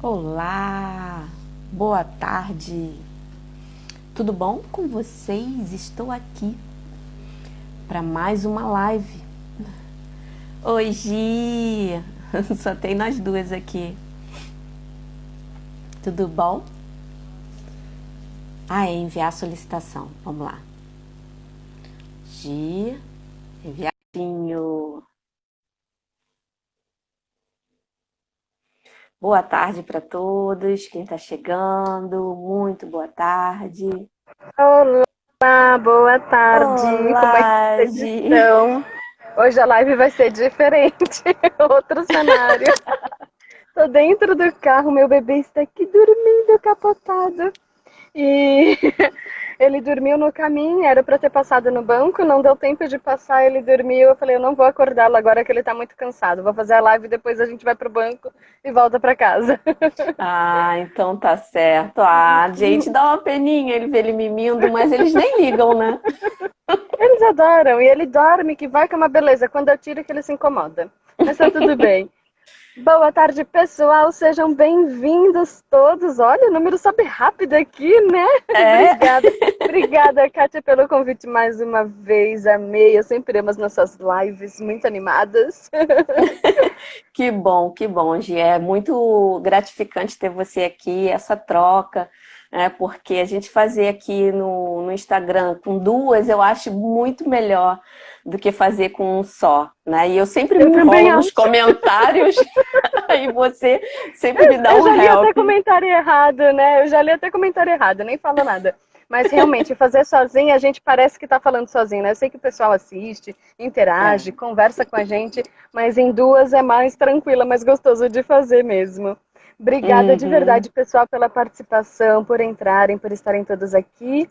Olá, boa tarde. Tudo bom com vocês? Estou aqui para mais uma live. Hoje só tem nós duas aqui. Tudo bom? É enviar a solicitação. Vamos lá. Enviadinho. Boa tarde para todos. Quem está chegando, muito boa tarde. Olá, boa tarde. Como é que Olá, vocês Gi. estão? Hoje a live vai ser diferente, outro cenário. Tô dentro do carro, meu bebê está aqui dormindo capotado. E ele dormiu no caminho, era para ter passado no banco, não deu tempo de passar, ele dormiu. Eu falei, eu não vou acordá-lo agora que ele tá muito cansado. Vou fazer a live e depois a gente vai pro banco e volta para casa. Então tá certo. Gente, dá uma peninha ele ver ele mimindo, mas eles nem ligam, né? Eles adoram, e ele dorme, que vai que é uma beleza. Quando eu tiro, que ele se incomoda. Mas tá tudo bem. Boa tarde, pessoal. Sejam bem-vindos todos. Olha, o número sobe rápido aqui, né? É, Obrigada. Obrigada, Kátia, pelo convite mais uma vez. Amei. Eu sempre amo as nossas lives muito animadas. que bom, Gi. É muito gratificante ter você aqui, essa troca, né? Porque a gente fazer aqui no Instagram com duas, eu acho muito melhor do que fazer com um só, né? E eu sempre Eu me também enrolo nos acho. comentários e você sempre me dá Eu um já li até help. comentário errado, né? Eu já li até comentário errado, nem falo nada. Mas realmente, fazer sozinho, a gente parece que tá falando sozinho, né? Eu sei que o pessoal assiste, É. interage, conversa com a gente, mas em duas é mais tranquila, mais gostoso de fazer mesmo. Obrigada de Uhum. verdade, pessoal, pela participação, por entrarem, por estarem todos aqui.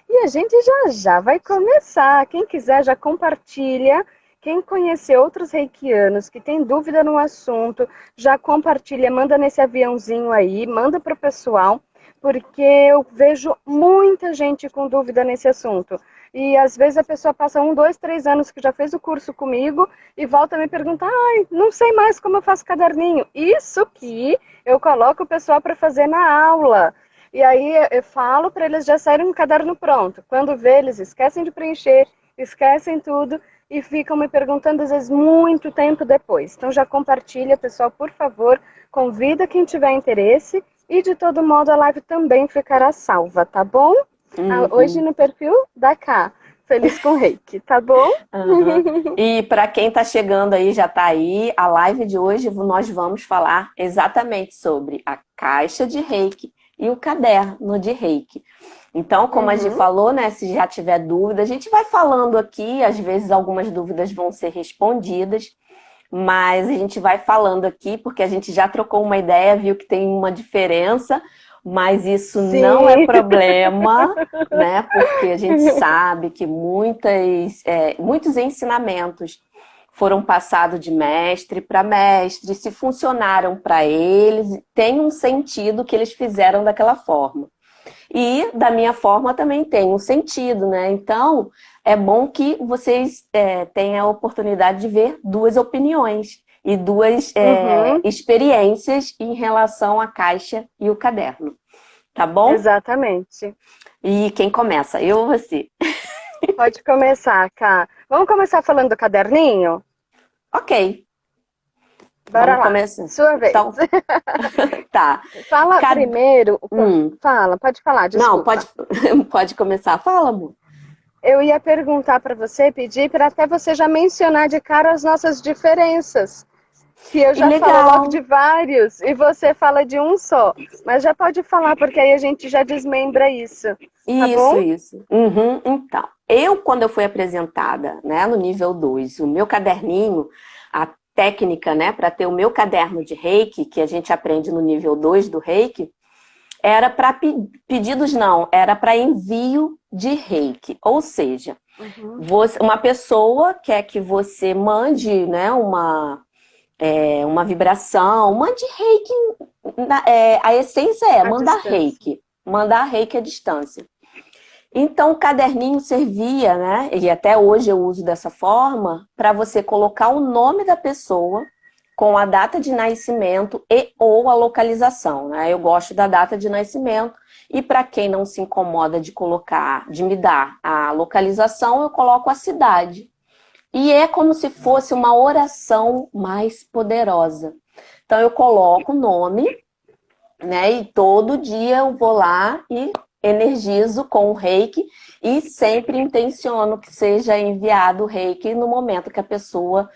E a gente já já vai começar. Quem quiser já compartilha. Quem conhecer outros reikianos que tem dúvida no assunto, já compartilha, manda nesse aviãozinho aí, manda para o pessoal, porque eu vejo muita gente com dúvida nesse assunto. E às vezes a pessoa passa 1, 2, 3 anos que já fez o curso comigo e volta a me perguntar, ai, não sei mais como eu faço caderninho. Isso que eu coloco o pessoal para fazer na aula. E aí eu falo para eles já saírem um caderno pronto. Quando vê, eles esquecem de preencher, esquecem tudo e ficam me perguntando às vezes muito tempo depois. Então já compartilha, pessoal, por favor, convida quem tiver interesse e de todo modo a live também ficará salva, tá bom? Hoje Uhum. no perfil da Cá, Feliz com Reiki, tá bom? Aham. E para quem está chegando aí, já está aí, a live de hoje nós vamos falar exatamente sobre a caixa de Reiki e o caderno de Reiki. Então, como a gente Uhum. falou, né, se já tiver dúvida, a gente vai falando aqui, às vezes algumas dúvidas vão ser respondidas, mas a gente vai falando aqui porque a gente já trocou uma ideia, viu que tem uma diferença, mas isso não é Sim. problema, né? Porque a gente sabe que muitos ensinamentos foram passados de mestre para mestre, se funcionaram para eles, tem um sentido que eles fizeram daquela forma. E da minha forma também tem um sentido, né? Então é bom que vocês tenham a oportunidade de ver duas opiniões e duas Uhum. experiências em relação à caixa e o caderno, tá bom? Exatamente. E quem começa? Eu ou você? Pode começar, Cá. Vamos começar falando do caderninho? Ok, Bora vamos lá. começar. Sua vez. Então, tá. Fala Cad... primeiro. Hum. Fala, pode falar, Não, pode, desculpa. pode começar. Fala, amor. Eu ia perguntar para você, pedir para até você já mencionar de cara as nossas diferenças. Que eu E já falo legal. logo de vários e você fala de um só. Mas já pode falar, porque aí a gente já desmembra isso. Tá bom? Isso. Uhum. Então, quando eu fui apresentada, né, no nível 2 o meu caderninho, a técnica, né, para ter o meu caderno de Reiki, que a gente aprende no nível 2 do Reiki, era para pedidos não, era para envio de Reiki. Ou seja, Uhum. uma pessoa quer que você mande, né, uma vibração, mande Reiki, a essência é À distância. mandar Reiki à distância. Então, o caderninho servia, né? E até hoje eu uso dessa forma, para você colocar o nome da pessoa, com a data de nascimento e ou a localização, né? Eu gosto da data de nascimento e para quem não se incomoda de colocar, de me dar a localização, eu coloco a cidade. E é como se fosse uma oração mais poderosa. Então eu coloco o nome, né? E todo dia eu vou lá e energizo com o reiki e sempre intenciono que seja enviado o reiki no momento que a pessoa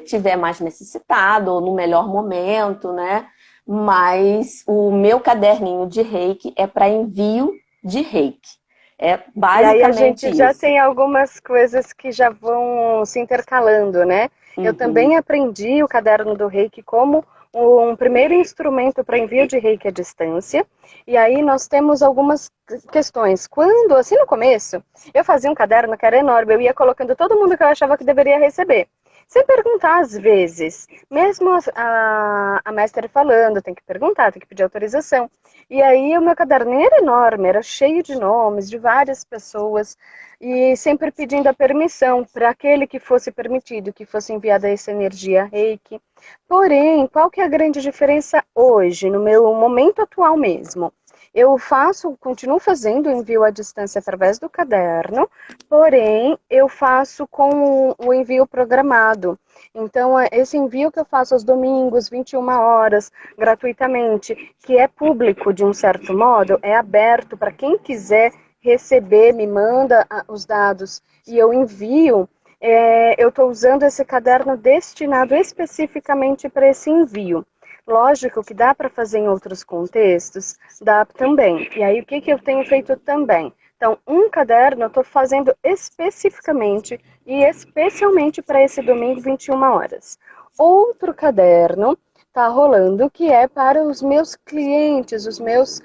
tiver mais necessitado ou no melhor momento, né? Mas o meu caderninho de reiki é para envio de reiki. É E aí a basicamente gente já isso. tem algumas coisas que já vão se intercalando, né? Eu Uhum, também aprendi o caderno do Reiki como um primeiro instrumento para envio de Reiki à distância. E aí nós temos algumas questões. Quando, assim no começo, eu fazia um caderno que era enorme, eu ia colocando todo mundo que eu achava que deveria receber. Sem perguntar às vezes, mesmo a mestre falando, tem que perguntar, tem que pedir autorização. E aí o meu caderninho era enorme, era cheio de nomes de várias pessoas e sempre pedindo a permissão para aquele que fosse permitido, que fosse enviada essa energia reiki. Porém, qual que é a grande diferença hoje, no meu momento atual mesmo? Eu faço, continuo fazendo o envio à distância através do caderno, porém eu faço com o envio programado. Então, esse envio que eu faço aos domingos, 21 horas, gratuitamente, que é público de um certo modo, é aberto para quem quiser receber, me manda os dados e eu envio. Eu estou usando esse caderno destinado especificamente para esse envio. Lógico que dá para fazer em outros contextos, dá também. E aí, o que eu tenho feito também? Então, um caderno eu estou fazendo especificamente e especialmente para esse domingo, 21 horas. Outro caderno está rolando que é para os meus clientes, os meus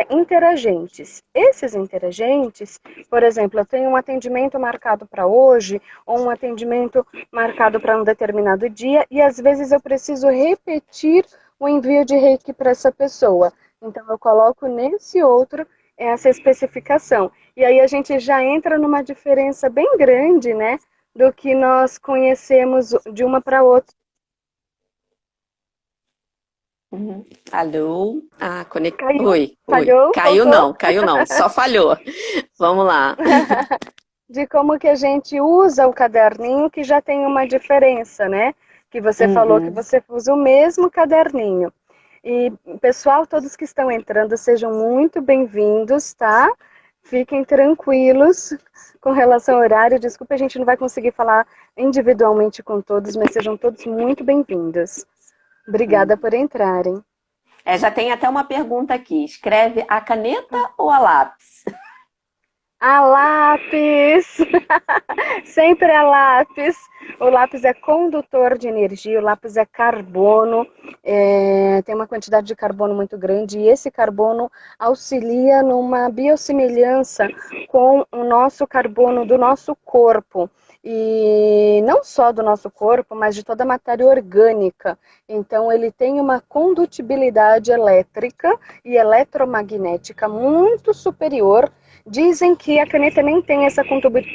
interagentes. Esses interagentes, por exemplo, eu tenho um atendimento marcado para hoje ou um atendimento marcado para um determinado dia e às vezes eu preciso repetir o envio de reiki para essa pessoa. Então eu coloco nesse outro essa especificação. E aí a gente já entra numa diferença bem grande, né, do que nós conhecemos de uma para outra. uhum. Alô? Ah, Caiu? Oi, oi. Falhou? Voltou? Caiu não, só falhou. Vamos lá. De como que a gente usa o caderninho, que já tem uma diferença, né? Que você falou que Uhum. você usa o mesmo caderninho. E, pessoal, todos que estão entrando, sejam muito bem-vindos, tá? Fiquem tranquilos com relação ao horário. Desculpa, a gente não vai conseguir falar individualmente com todos, mas sejam todos muito bem-vindos. Obrigada por entrarem. Já tem até uma pergunta aqui. Escreve a caneta ou a lápis? A lápis! Sempre a lápis. O lápis é condutor de energia, o lápis é carbono, tem uma quantidade de carbono muito grande e esse carbono auxilia numa biossemelhança com o nosso carbono do nosso corpo. E não só do nosso corpo, mas de toda a matéria orgânica. Então, ele tem uma condutibilidade elétrica e eletromagnética muito superior. Dizem que a caneta nem tem essa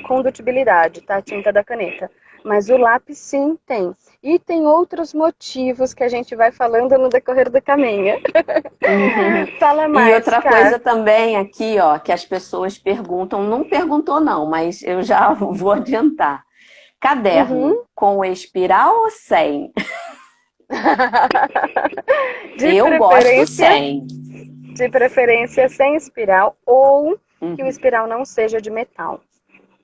condutibilidade, tá? A tinta da caneta. Mas o lápis sim tem. E tem outros motivos que a gente vai falando no decorrer do caminho. Uhum. Fala E mais, outra Ká. coisa também aqui, ó, que as pessoas perguntam, não perguntou não, mas eu já vou adiantar. Caderno Uhum. com espiral ou sem? De Eu gosto preferência, sem. de preferência sem espiral ou que o Uhum. espiral não seja de metal,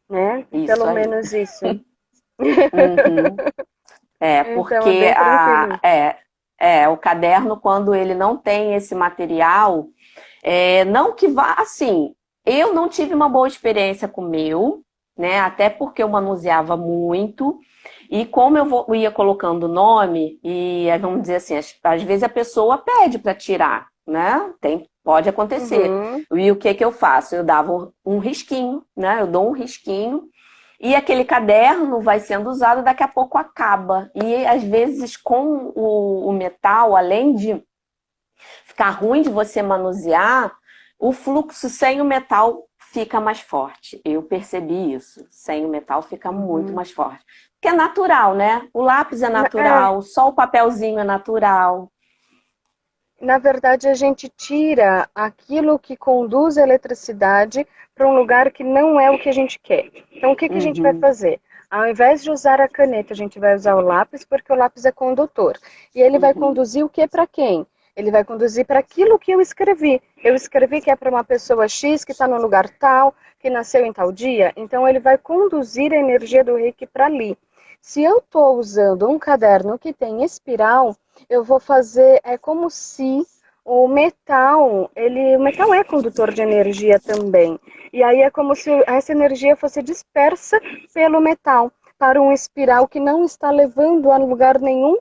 né? Isso Pelo aí. menos isso. Uhum. Então é Porque bem tranquilo. o caderno, quando ele não tem esse material, não que vá, assim, eu não tive uma boa experiência com o meu, né? Até porque eu manuseava muito, e como ia colocando nome, e vamos dizer assim, às vezes a pessoa pede para tirar, né? Pode acontecer. Uhum. E o que que eu faço? Eu dava um risquinho, né? Eu dou um risquinho e aquele caderno vai sendo usado, daqui a pouco acaba. E às vezes com o metal, além de ficar ruim de você manusear, o fluxo sem o metal fica mais forte. Eu percebi isso. Sem o metal fica muito Uhum. mais forte. que é natural, né? O lápis é natural, só o papelzinho é natural. Na verdade, a gente tira aquilo que conduz a eletricidade para um lugar que não é o que a gente quer. Então, o que a gente vai Uhum, fazer? Ao invés de usar a caneta, a gente vai usar o lápis, porque o lápis é condutor. E ele vai uhum, conduzir o que para quem? Ele vai conduzir para aquilo que eu escrevi. Eu escrevi que é para uma pessoa X, que está no lugar tal, que nasceu em tal dia. Então, ele vai conduzir a energia do reiki para ali. Se eu estou usando um caderno que tem espiral, eu vou fazer, é como se o metal é condutor de energia também. E aí é como se essa energia fosse dispersa pelo metal para um espiral que não está levando a lugar nenhum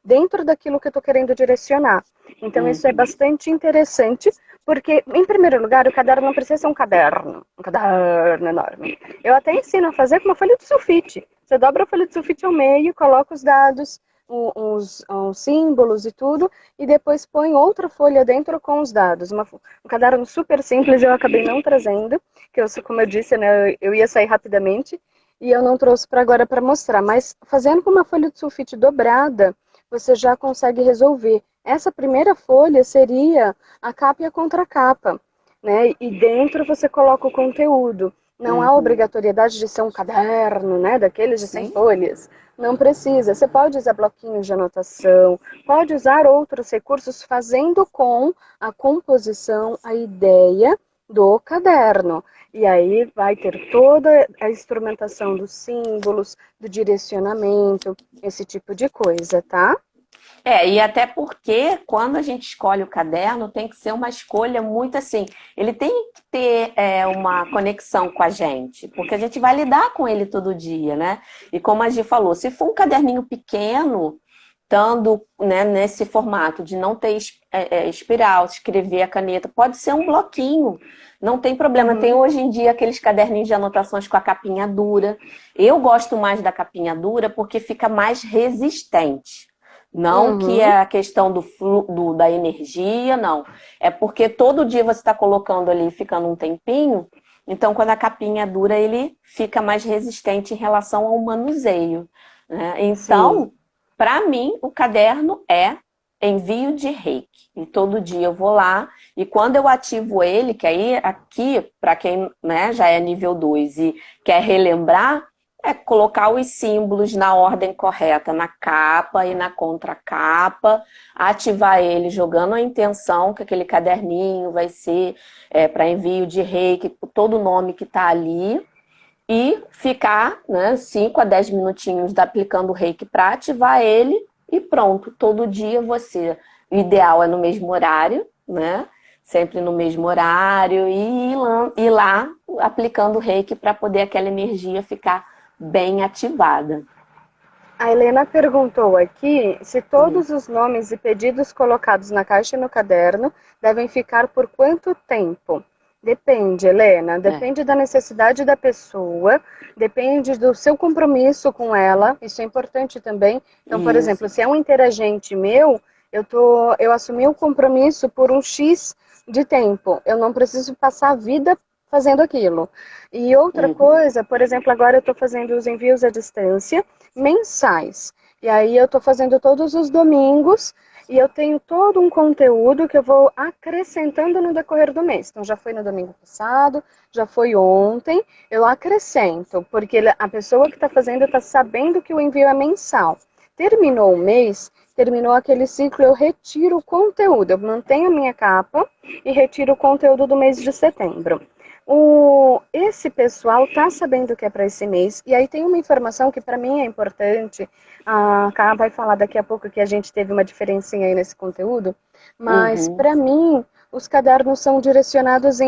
dentro daquilo que eu estou querendo direcionar. Então isso é uhum. bastante interessante, porque, em primeiro lugar, o caderno não precisa ser um caderno enorme. Eu até ensino a fazer com uma folha de sulfite. Você dobra a folha de sulfite ao meio, coloca os dados, os símbolos e tudo, e depois põe outra folha dentro com os dados. Um caderno super simples, eu acabei não trazendo, que eu, como eu disse, né, eu ia sair rapidamente, e eu não trouxe para agora para mostrar, mas fazendo com uma folha de sulfite dobrada, você já consegue resolver. Essa primeira folha seria a capa e a contracapa, né? E dentro você coloca o conteúdo. Não há Uhum. obrigatoriedade de ser um caderno, né? Daqueles de 100 Sim. folhas. Não precisa. Você pode usar bloquinhos de anotação, pode usar outros recursos fazendo com a composição, a ideia do caderno. E aí vai ter toda a instrumentação dos símbolos, do direcionamento, esse tipo de coisa, tá? E até porque quando a gente escolhe o caderno, tem que ser uma escolha muito assim. Ele tem que ter uma conexão com a gente, porque a gente vai lidar com ele todo dia, né? E como a Gi falou, se for um caderninho pequeno, estando, né, nesse formato de não ter espiral, escrever a caneta, pode ser um bloquinho, não tem problema. Tem Uhum, hoje em dia aqueles caderninhos de anotações com a capinha dura. Eu gosto mais da capinha dura porque fica mais resistente. Não que uhum. é a questão da energia, não. É porque todo dia você está colocando ali, ficando um tempinho, então quando a capinha é dura, ele fica mais resistente em relação ao manuseio, né? Sim. Então, para mim, o caderno é envio de reiki. E todo dia eu vou lá, e quando eu ativo ele, que aí aqui, para quem, né, já é nível 2 e quer relembrar, é colocar os símbolos na ordem correta, na capa e na contracapa, ativar ele jogando a intenção que aquele caderninho vai ser para envio de reiki, todo o nome que está ali, e ficar, né, 5 a 10 minutinhos aplicando o reiki para ativar ele e pronto. Todo dia você, o ideal é no mesmo horário, né? Sempre no mesmo horário e ir lá aplicando o reiki para poder aquela energia ficar bem ativada. A Helena perguntou aqui se Hum. todos os nomes e pedidos colocados na caixa e no caderno devem ficar por quanto tempo? Depende, Helena, É. depende da necessidade da pessoa, depende do seu compromisso com ela, isso é importante também. Então, por exemplo, Isso. se é um interagente meu, eu assumi o compromisso por um X de tempo, eu não preciso passar a vida fazendo aquilo. E outra Uhum. coisa, por exemplo, agora eu estou fazendo os envios à distância, mensais. E aí eu estou fazendo todos os domingos e eu tenho todo um conteúdo que eu vou acrescentando no decorrer do mês. Então já foi no domingo passado, já foi ontem, eu acrescento, porque a pessoa que está fazendo está sabendo que o envio é mensal. Terminou o mês, terminou aquele ciclo, eu retiro o conteúdo, eu mantenho a minha capa e retiro o conteúdo do mês de setembro. Esse pessoal está sabendo o que é para esse mês, e aí tem uma informação que para mim é importante, a Ká vai falar daqui a pouco que a gente teve uma diferencinha aí nesse conteúdo, mas Uhum. para mim os cadernos são direcionados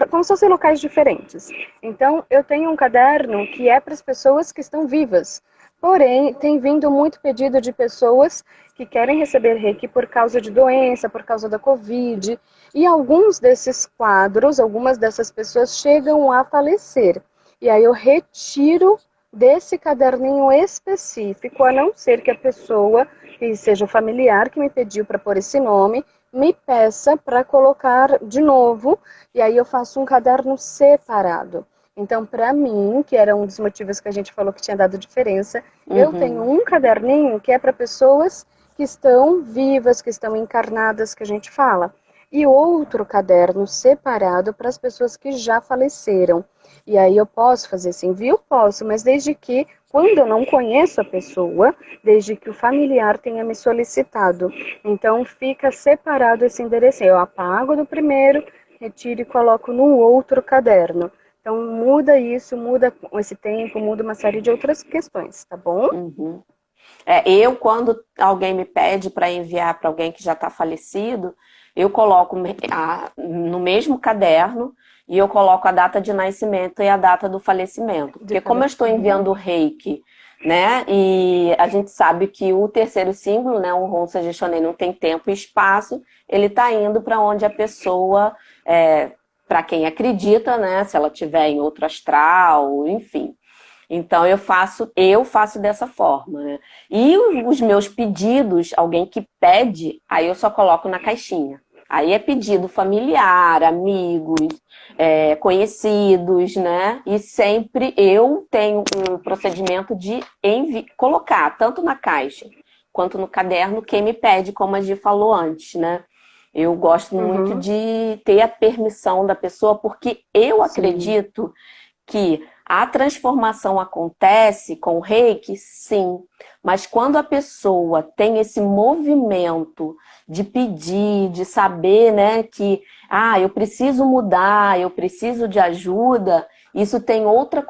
como se fossem locais diferentes. Então eu tenho um caderno que é para as pessoas que estão vivas, porém tem vindo muito pedido de pessoas que querem receber reiki por causa de doença, por causa da Covid, e alguns desses quadros, algumas dessas pessoas chegam a falecer. E aí eu retiro desse caderninho específico, a não ser que a pessoa, que seja o familiar que me pediu para pôr esse nome, me peça para colocar de novo, e aí eu faço um caderno separado. Então, para mim, que era um dos motivos que a gente falou que tinha dado diferença, eu tenho Uhum. um caderninho que é para pessoas que estão vivas, que estão encarnadas, que a gente fala, e outro caderno separado para as pessoas que já faleceram. E aí eu posso fazer esse envio? Posso, mas desde que, quando eu não conheço a pessoa, desde que o familiar tenha me solicitado. Então fica separado esse endereço. Eu apago do primeiro, retiro e coloco no outro caderno. Então muda isso, muda esse tempo, muda uma série de outras questões, tá bom? Uhum. Quando alguém me pede para enviar para alguém que já está falecido, eu coloco no mesmo caderno e eu coloco a data de nascimento e a data do falecimento. De Porque como eu estou enviando o reiki, né, e a gente sabe que o terceiro símbolo, né, o Hon Suggestionei, não tem tempo e espaço, ele está indo para onde a pessoa, para quem acredita, né, se ela estiver em outro astral, enfim. Então eu faço dessa forma, né? E os meus pedidos, alguém que pede, aí eu só coloco na caixinha. Aí é pedido familiar, amigos, conhecidos, né? E sempre eu tenho um procedimento de colocar tanto na caixa quanto no caderno quem me pede, como a Gi falou antes, né? Eu gosto muito Uhum. de ter a permissão da pessoa, porque eu Sim, acredito que a transformação acontece com o reiki, sim, mas quando a pessoa tem esse movimento de pedir, de saber, né, que eu preciso mudar, eu preciso de ajuda, isso tem outra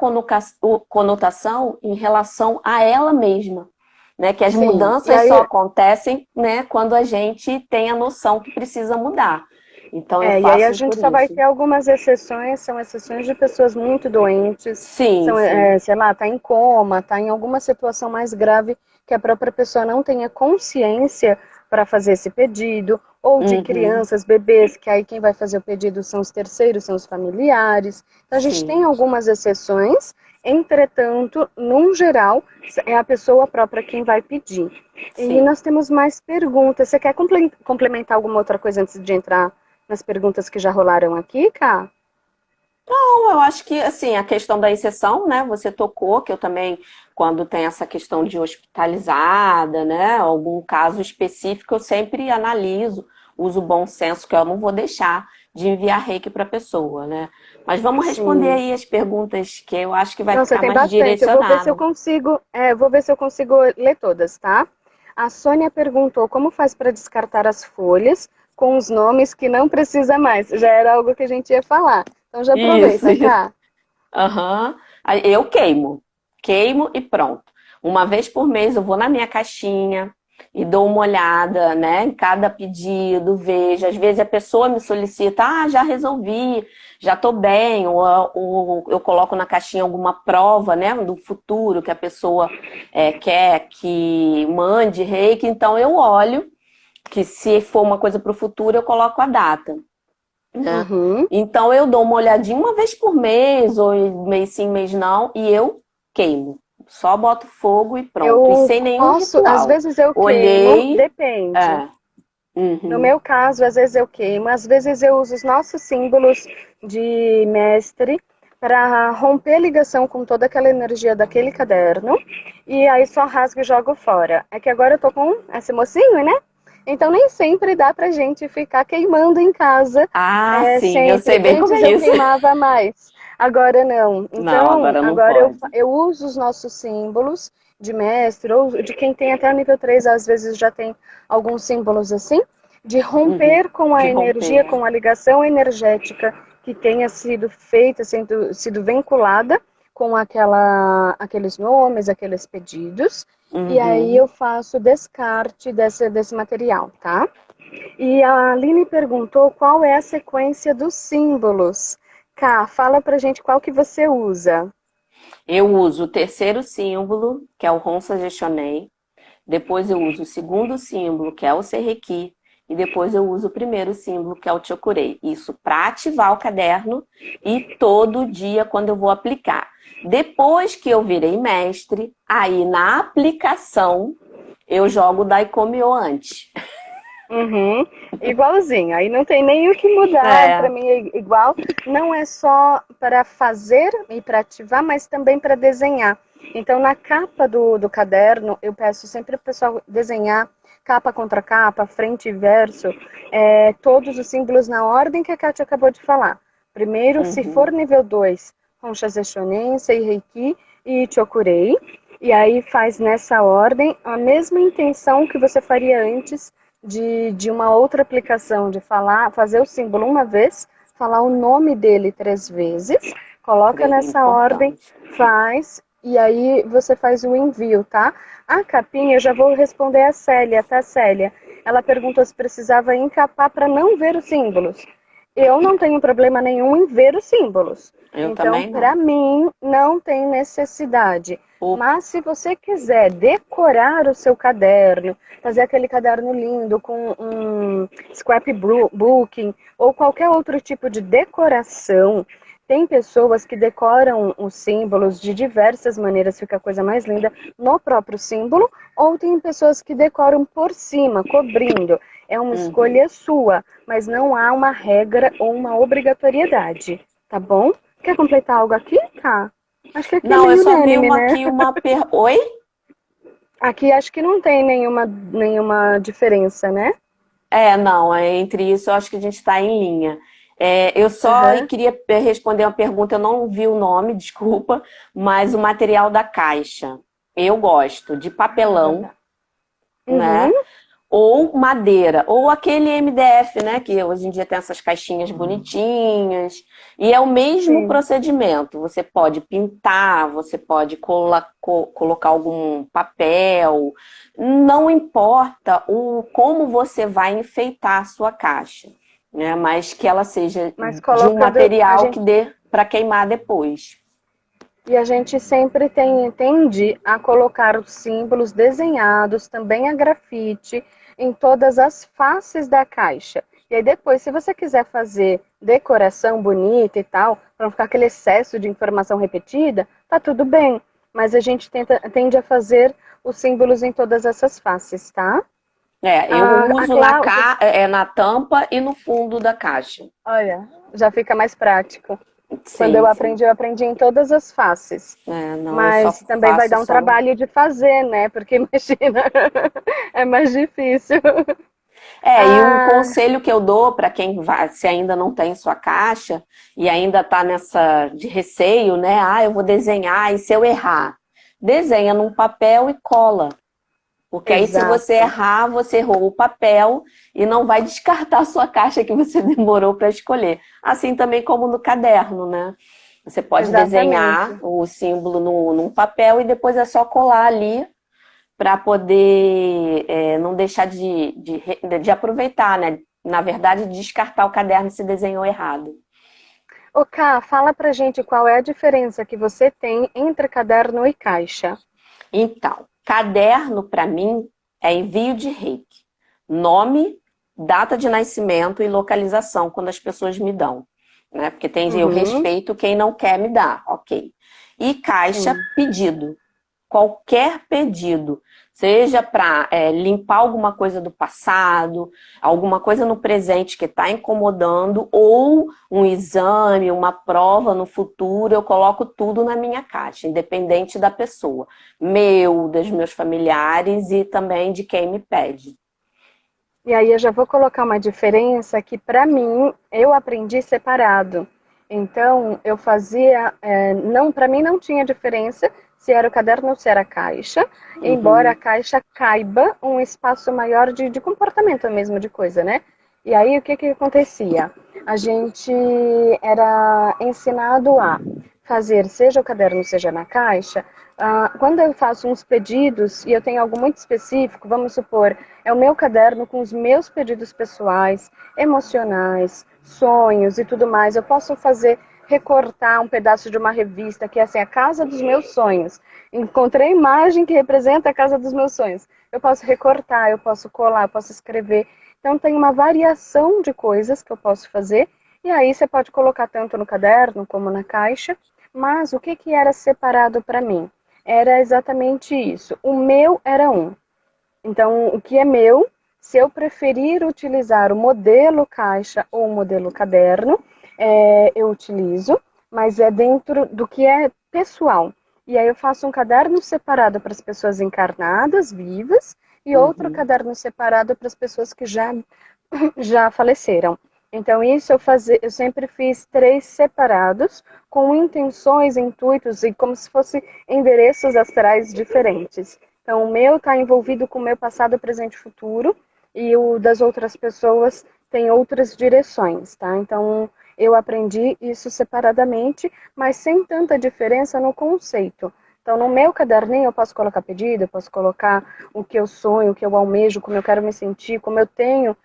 conotação em relação a ela mesma, né, que as sim. E mudanças só aí, acontecem, né, quando a gente tem a noção que precisa mudar. Então eu e aí a faço gente por só vai isso. ter algumas exceções, são exceções de pessoas muito doentes, Sim, são, sim. sei lá, tá em coma, tá em alguma situação mais grave que a própria pessoa não tenha consciência para fazer esse pedido, ou de Uhum. crianças, bebês, que aí quem vai fazer o pedido são os terceiros, são os familiares. Então a gente tem Sim, algumas exceções, entretanto, num geral, é a pessoa própria quem vai pedir. E sim. nós temos mais perguntas. Você quer complementar alguma outra coisa antes de entrar nas perguntas que já rolaram aqui, Ká? Bom, eu acho que, assim, a questão da exceção, né, você tocou, que eu também, quando tem essa questão de hospitalizada, né, algum caso específico, eu sempre analiso, uso o bom senso, que eu não vou deixar de enviar reiki para a pessoa, né. Mas vamos responder Sim. aí as perguntas, que eu acho que vai Nossa, ficar tem mais bastante. Eu vou ver se eu direcionado. consigo, vou ver se eu consigo ler todas, tá? A Sônia perguntou como faz para descartar as folhas com os nomes que não precisa mais. Já era algo que a gente ia falar. Então já Isso, aproveita, isso. Ká. Aham. Aí eu queimo. Queimo e pronto. Uma vez por mês eu vou na minha caixinha e dou uma olhada, né, em cada pedido, vejo. Às vezes a pessoa me solicita, já resolvi, já tô bem, ou eu coloco na caixinha alguma prova, né, do futuro que a pessoa quer que mande reiki, então eu olho que se for uma coisa para o futuro, eu coloco a data, né? Uhum. Então eu dou uma olhadinha uma vez por mês, ou mês sim, mês não, e eu queimo. Só boto fogo e pronto. E Eu sem nenhum posso, às ritual. vezes eu queimo, Olhei. depende. É. No Uhum, meu caso, às vezes eu queimo, às vezes eu uso os nossos símbolos de mestre para romper a ligação com toda aquela energia daquele caderno e aí só rasgo e jogo fora. É que agora eu tô com esse mocinho, né? Então nem sempre dá pra gente ficar queimando em casa sim, eu sei sempre. bem como Antes é eu isso. queimava mais, agora não. Não, Então agora não agora pode. eu uso os nossos símbolos de mestre ou de quem tem até o nível 3, às vezes já tem alguns símbolos assim, de Uhum. romper com a De energia, romper. com a ligação energética que tenha sido feita, sido vinculada com aqueles nomes, aqueles pedidos, e aí Uhum. eu faço descarte desse material, tá? E a Aline perguntou qual é a sequência dos símbolos. Ká, fala pra gente qual que você usa. Eu uso o terceiro símbolo, que é o Honsa Gestionei. Depois eu uso o segundo símbolo, que é o Serrequi. E depois eu uso o primeiro símbolo, que é o Chokurei. Isso para ativar o caderno e todo dia quando eu vou aplicar. Depois que eu virei mestre, aí na aplicação eu jogo o Daikomi antes. Uhum, igualzinho. Aí não tem nem o que mudar. Para É. mim é igual. Não é só para fazer e para ativar, mas também para desenhar. Então, na capa do caderno, eu peço sempre para o pessoal desenhar capa contra capa, frente e verso, todos os símbolos na ordem que a Kátia acabou de falar. Primeiro, se for Uhum. nível 2, Honshase Shonen, Seireki e Chokurei. E aí faz nessa ordem a mesma intenção que você faria antes de uma outra aplicação, de falar, fazer o símbolo uma vez, falar o nome dele 3 vezes, coloca nessa ordem, Importante. faz, e aí você faz o envio, tá? A capinha, eu já vou responder a Célia, tá, Célia? Ela perguntou se precisava encapar para não ver os símbolos. Eu não tenho problema nenhum em ver os símbolos. Eu Então, também não. para mim, não tem necessidade. O- Mas se você quiser decorar o seu caderno, fazer aquele caderno lindo com um scrapbooking ou qualquer outro tipo de decoração, tem pessoas que decoram os símbolos de diversas maneiras, fica a coisa mais linda no próprio símbolo, ou tem pessoas que decoram por cima, cobrindo. É uma Uhum. escolha sua, mas não há uma regra ou uma obrigatoriedade, tá bom? Quer completar algo aqui? Tá. Acho que aqui é Não, eu meio só vi unânime, uma né? aqui, Oi? Aqui acho que não tem nenhuma diferença, né? Não, entre isso eu acho que a gente está em linha. Eu só Uhum. queria responder uma pergunta, eu não vi o nome, desculpa, mas o material da caixa. Eu gosto de Ah, papelão, verdade. Uhum, né? Ou madeira, ou aquele MDF, né? Que hoje em dia tem essas caixinhas bonitinhas. E é o mesmo sim. procedimento. Você pode pintar, você pode colocar algum papel. Não importa como você vai enfeitar a sua caixa, né? Mas que ela seja Mas de um colocando a material que gente dê para queimar depois. e a gente sempre tende a colocar os símbolos desenhados, também a grafite, em todas as faces da caixa. E aí depois, se você quiser fazer decoração bonita e tal, para não ficar aquele excesso de informação repetida, tá tudo bem. Mas a gente tende a fazer os símbolos em todas essas faces, tá? Eu A uso Cláudia, na tampa e no fundo da caixa. olha, já fica mais prático. Quando Sim, sim. eu aprendi em todas as faces. Não, eu só Mas também vai faço dar um só no. trabalho de fazer, né? Porque imagina, é mais difícil. E um Ah, conselho que eu dou para quem vai, se ainda não tem sua caixa e ainda está nessa de receio, né? Eu vou desenhar e se eu errar, desenha num papel e cola. Porque aí, se você exato, errar, você errou o papel e não vai descartar a sua caixa que você demorou para escolher. Assim também como no caderno, né? Você pode desenhar exatamente. o símbolo num papel e depois é só colar ali para poder não deixar de aproveitar, né? Na verdade, descartar o caderno se desenhou errado. Ô, Ká, fala pra gente qual é a diferença que você tem entre caderno e caixa. Então, caderno para mim é envio de reiki. Nome, data de nascimento e localização quando as pessoas me dão, né? Porque eu Uhum, respeito quem não quer me dar, ok. E caixa, sim. pedido. Qualquer pedido, seja para limpar alguma coisa do passado, alguma coisa no presente que está incomodando, ou um exame, uma prova no futuro, eu coloco tudo na minha caixa, independente da pessoa, dos meus familiares e também de quem me pede. E aí eu já vou colocar uma diferença que para mim eu aprendi separado. Então eu fazia, não, para mim não tinha diferença se era o caderno ou se era a caixa, embora a Uhum, caixa caiba um espaço maior de comportamento mesmo de coisa, né? E aí o que que acontecia? A gente era ensinado a fazer, seja o caderno, seja na caixa. Quando eu faço uns pedidos e eu tenho algo muito específico, vamos supor, é o meu caderno com os meus pedidos pessoais, emocionais, sonhos e tudo mais. Eu posso fazer recortar um pedaço de uma revista que é assim, a casa dos meus sonhos. Encontrei a imagem que representa a casa dos meus sonhos. Eu posso recortar, eu posso colar, eu posso escrever. Então tem uma variação de coisas que eu posso fazer. E aí você pode colocar tanto no caderno como na caixa. Mas o que que era separado para mim? Era exatamente isso. O meu era um. Então, o que é meu Se eu preferir utilizar o modelo caixa ou o modelo caderno, eu utilizo, mas é dentro do que é pessoal. E aí eu faço um caderno separado para as pessoas encarnadas, vivas, e outro Uhum. caderno separado para as pessoas que já faleceram. Então, isso eu sempre fiz 3 separados, com intenções, intuitos e como se fossem endereços astrais diferentes. Então, o meu está envolvido com o meu passado, presente e futuro, e o das outras pessoas tem outras direções, tá? Então, eu aprendi isso separadamente, mas sem tanta diferença no conceito. Então, no meu caderninho eu posso colocar pedido, eu posso colocar o que eu sonho, o que eu almejo, como eu quero me sentir, como eu tenho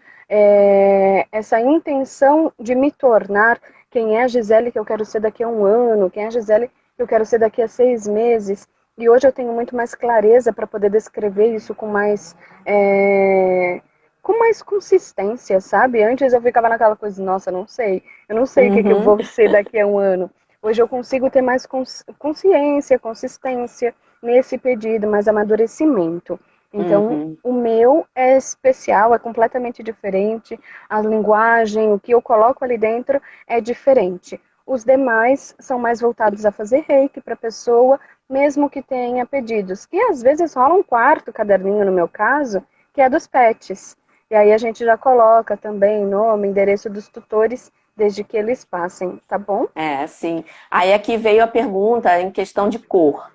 essa intenção de me tornar quem é a Gisele que eu quero ser daqui a um ano, quem é a Gisele que eu quero ser daqui a 6 meses. E hoje eu tenho muito mais clareza para poder descrever isso com mais consistência, sabe? Antes eu ficava naquela coisa, nossa, não sei, eu não sei o que eu Uhum. vou ser daqui a um ano. Hoje eu consigo ter mais consciência, consistência nesse pedido, mais amadurecimento. Então, Uhum. o meu é especial, é completamente diferente. A linguagem, o que eu coloco ali dentro é diferente. Os demais são mais voltados a fazer reiki para a pessoa, mesmo que tenha pedidos. Que às vezes rola um quarto caderninho, no meu caso, que é dos pets. E aí a gente já coloca também nome, endereço dos tutores, desde que eles passem, tá bom? É, sim. Aí aqui veio a pergunta em questão de cor.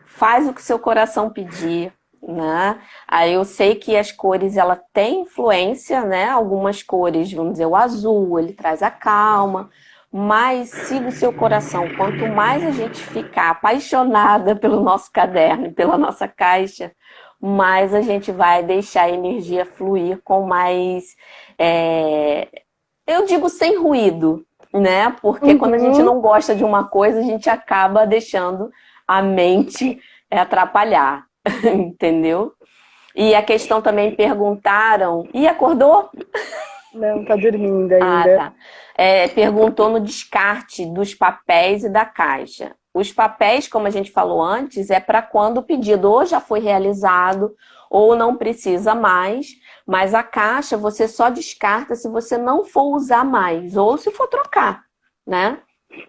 Faz o que seu coração pedir, né? Aí eu sei que as cores ela tem influência, né? Algumas cores, vamos dizer, o azul, ele traz a calma, mas siga o seu coração. Quanto mais a gente ficar apaixonada pelo nosso caderno, pela nossa caixa, mais a gente vai deixar a energia fluir com mais, eu digo sem ruído, né? Porque quando a gente Uhum. não gosta de uma coisa, a gente acaba deixando a mente atrapalhar, entendeu? E a questão também perguntaram, e acordou? Não, tá dormindo Ah, ainda. tá. Perguntou no descarte dos papéis e da caixa. Os papéis, como a gente falou antes, é para quando o pedido ou já foi realizado ou não precisa mais, mas a caixa você só descarta se você não for usar mais ou se for trocar, né?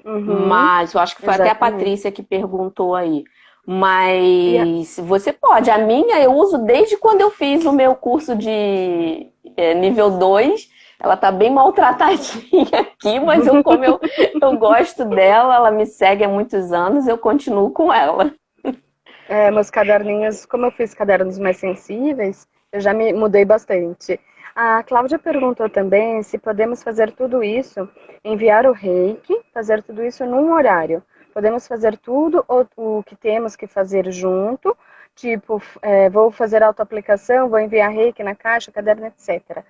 Uhum, Mas eu acho que foi até a exatamente. Patrícia que perguntou aí. E Mas você pode. A minha eu uso desde quando eu fiz o meu curso de nível 2. Ela tá bem maltratadinha aqui, mas eu gosto dela, ela me segue há muitos anos, eu continuo com ela. meus caderninhos, como eu fiz cadernos mais sensíveis, eu já me mudei bastante. A Cláudia perguntou também se podemos fazer tudo isso, enviar o reiki, fazer tudo isso num horário. Podemos fazer tudo o que temos que fazer junto, tipo, vou fazer autoaplicação, vou enviar reiki na caixa, caderno, etc.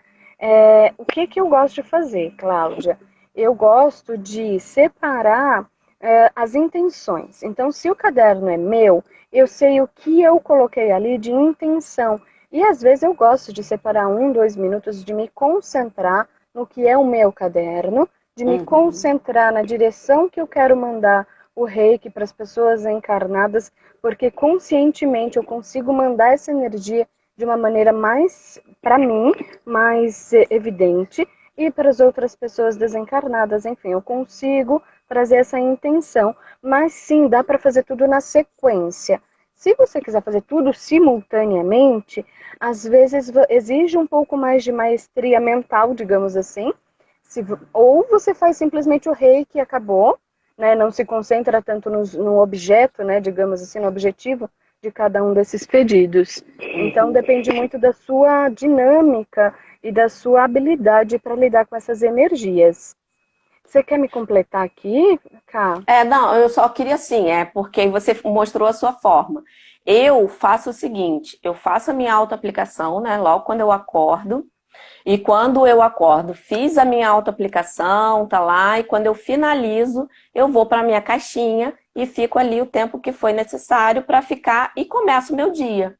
O que eu gosto de fazer, Cláudia? Eu gosto de separar as intenções. Então, se o caderno é meu, eu sei o que eu coloquei ali de intenção. E às vezes eu gosto de separar 1, 2 minutos de me concentrar no que é o meu caderno, de me Uhum. concentrar na direção que eu quero mandar o reiki para as pessoas encarnadas, porque conscientemente eu consigo mandar essa energia de uma maneira mais, para mim, mais evidente, e para as outras pessoas desencarnadas, enfim, eu consigo trazer essa intenção, mas sim, dá para fazer tudo na sequência. Se você quiser fazer tudo simultaneamente, às vezes exige um pouco mais de maestria mental, digamos assim. Ou você faz simplesmente o reiki e acabou, né? Não se concentra tanto no objeto, né? Digamos assim, no objetivo de cada um desses pedidos. Então Uhum. depende muito da sua dinâmica e da sua habilidade para lidar com essas energias. Você quer me completar aqui, Ká? Não, eu só queria assim, porque você mostrou a sua forma. Eu faço o seguinte, eu faço a minha autoaplicação, né, logo quando eu acordo, e quando eu acordo, fiz a minha autoaplicação, tá lá, e quando eu finalizo, eu vou para a minha caixinha e fico ali o tempo que foi necessário para ficar e começo o meu dia,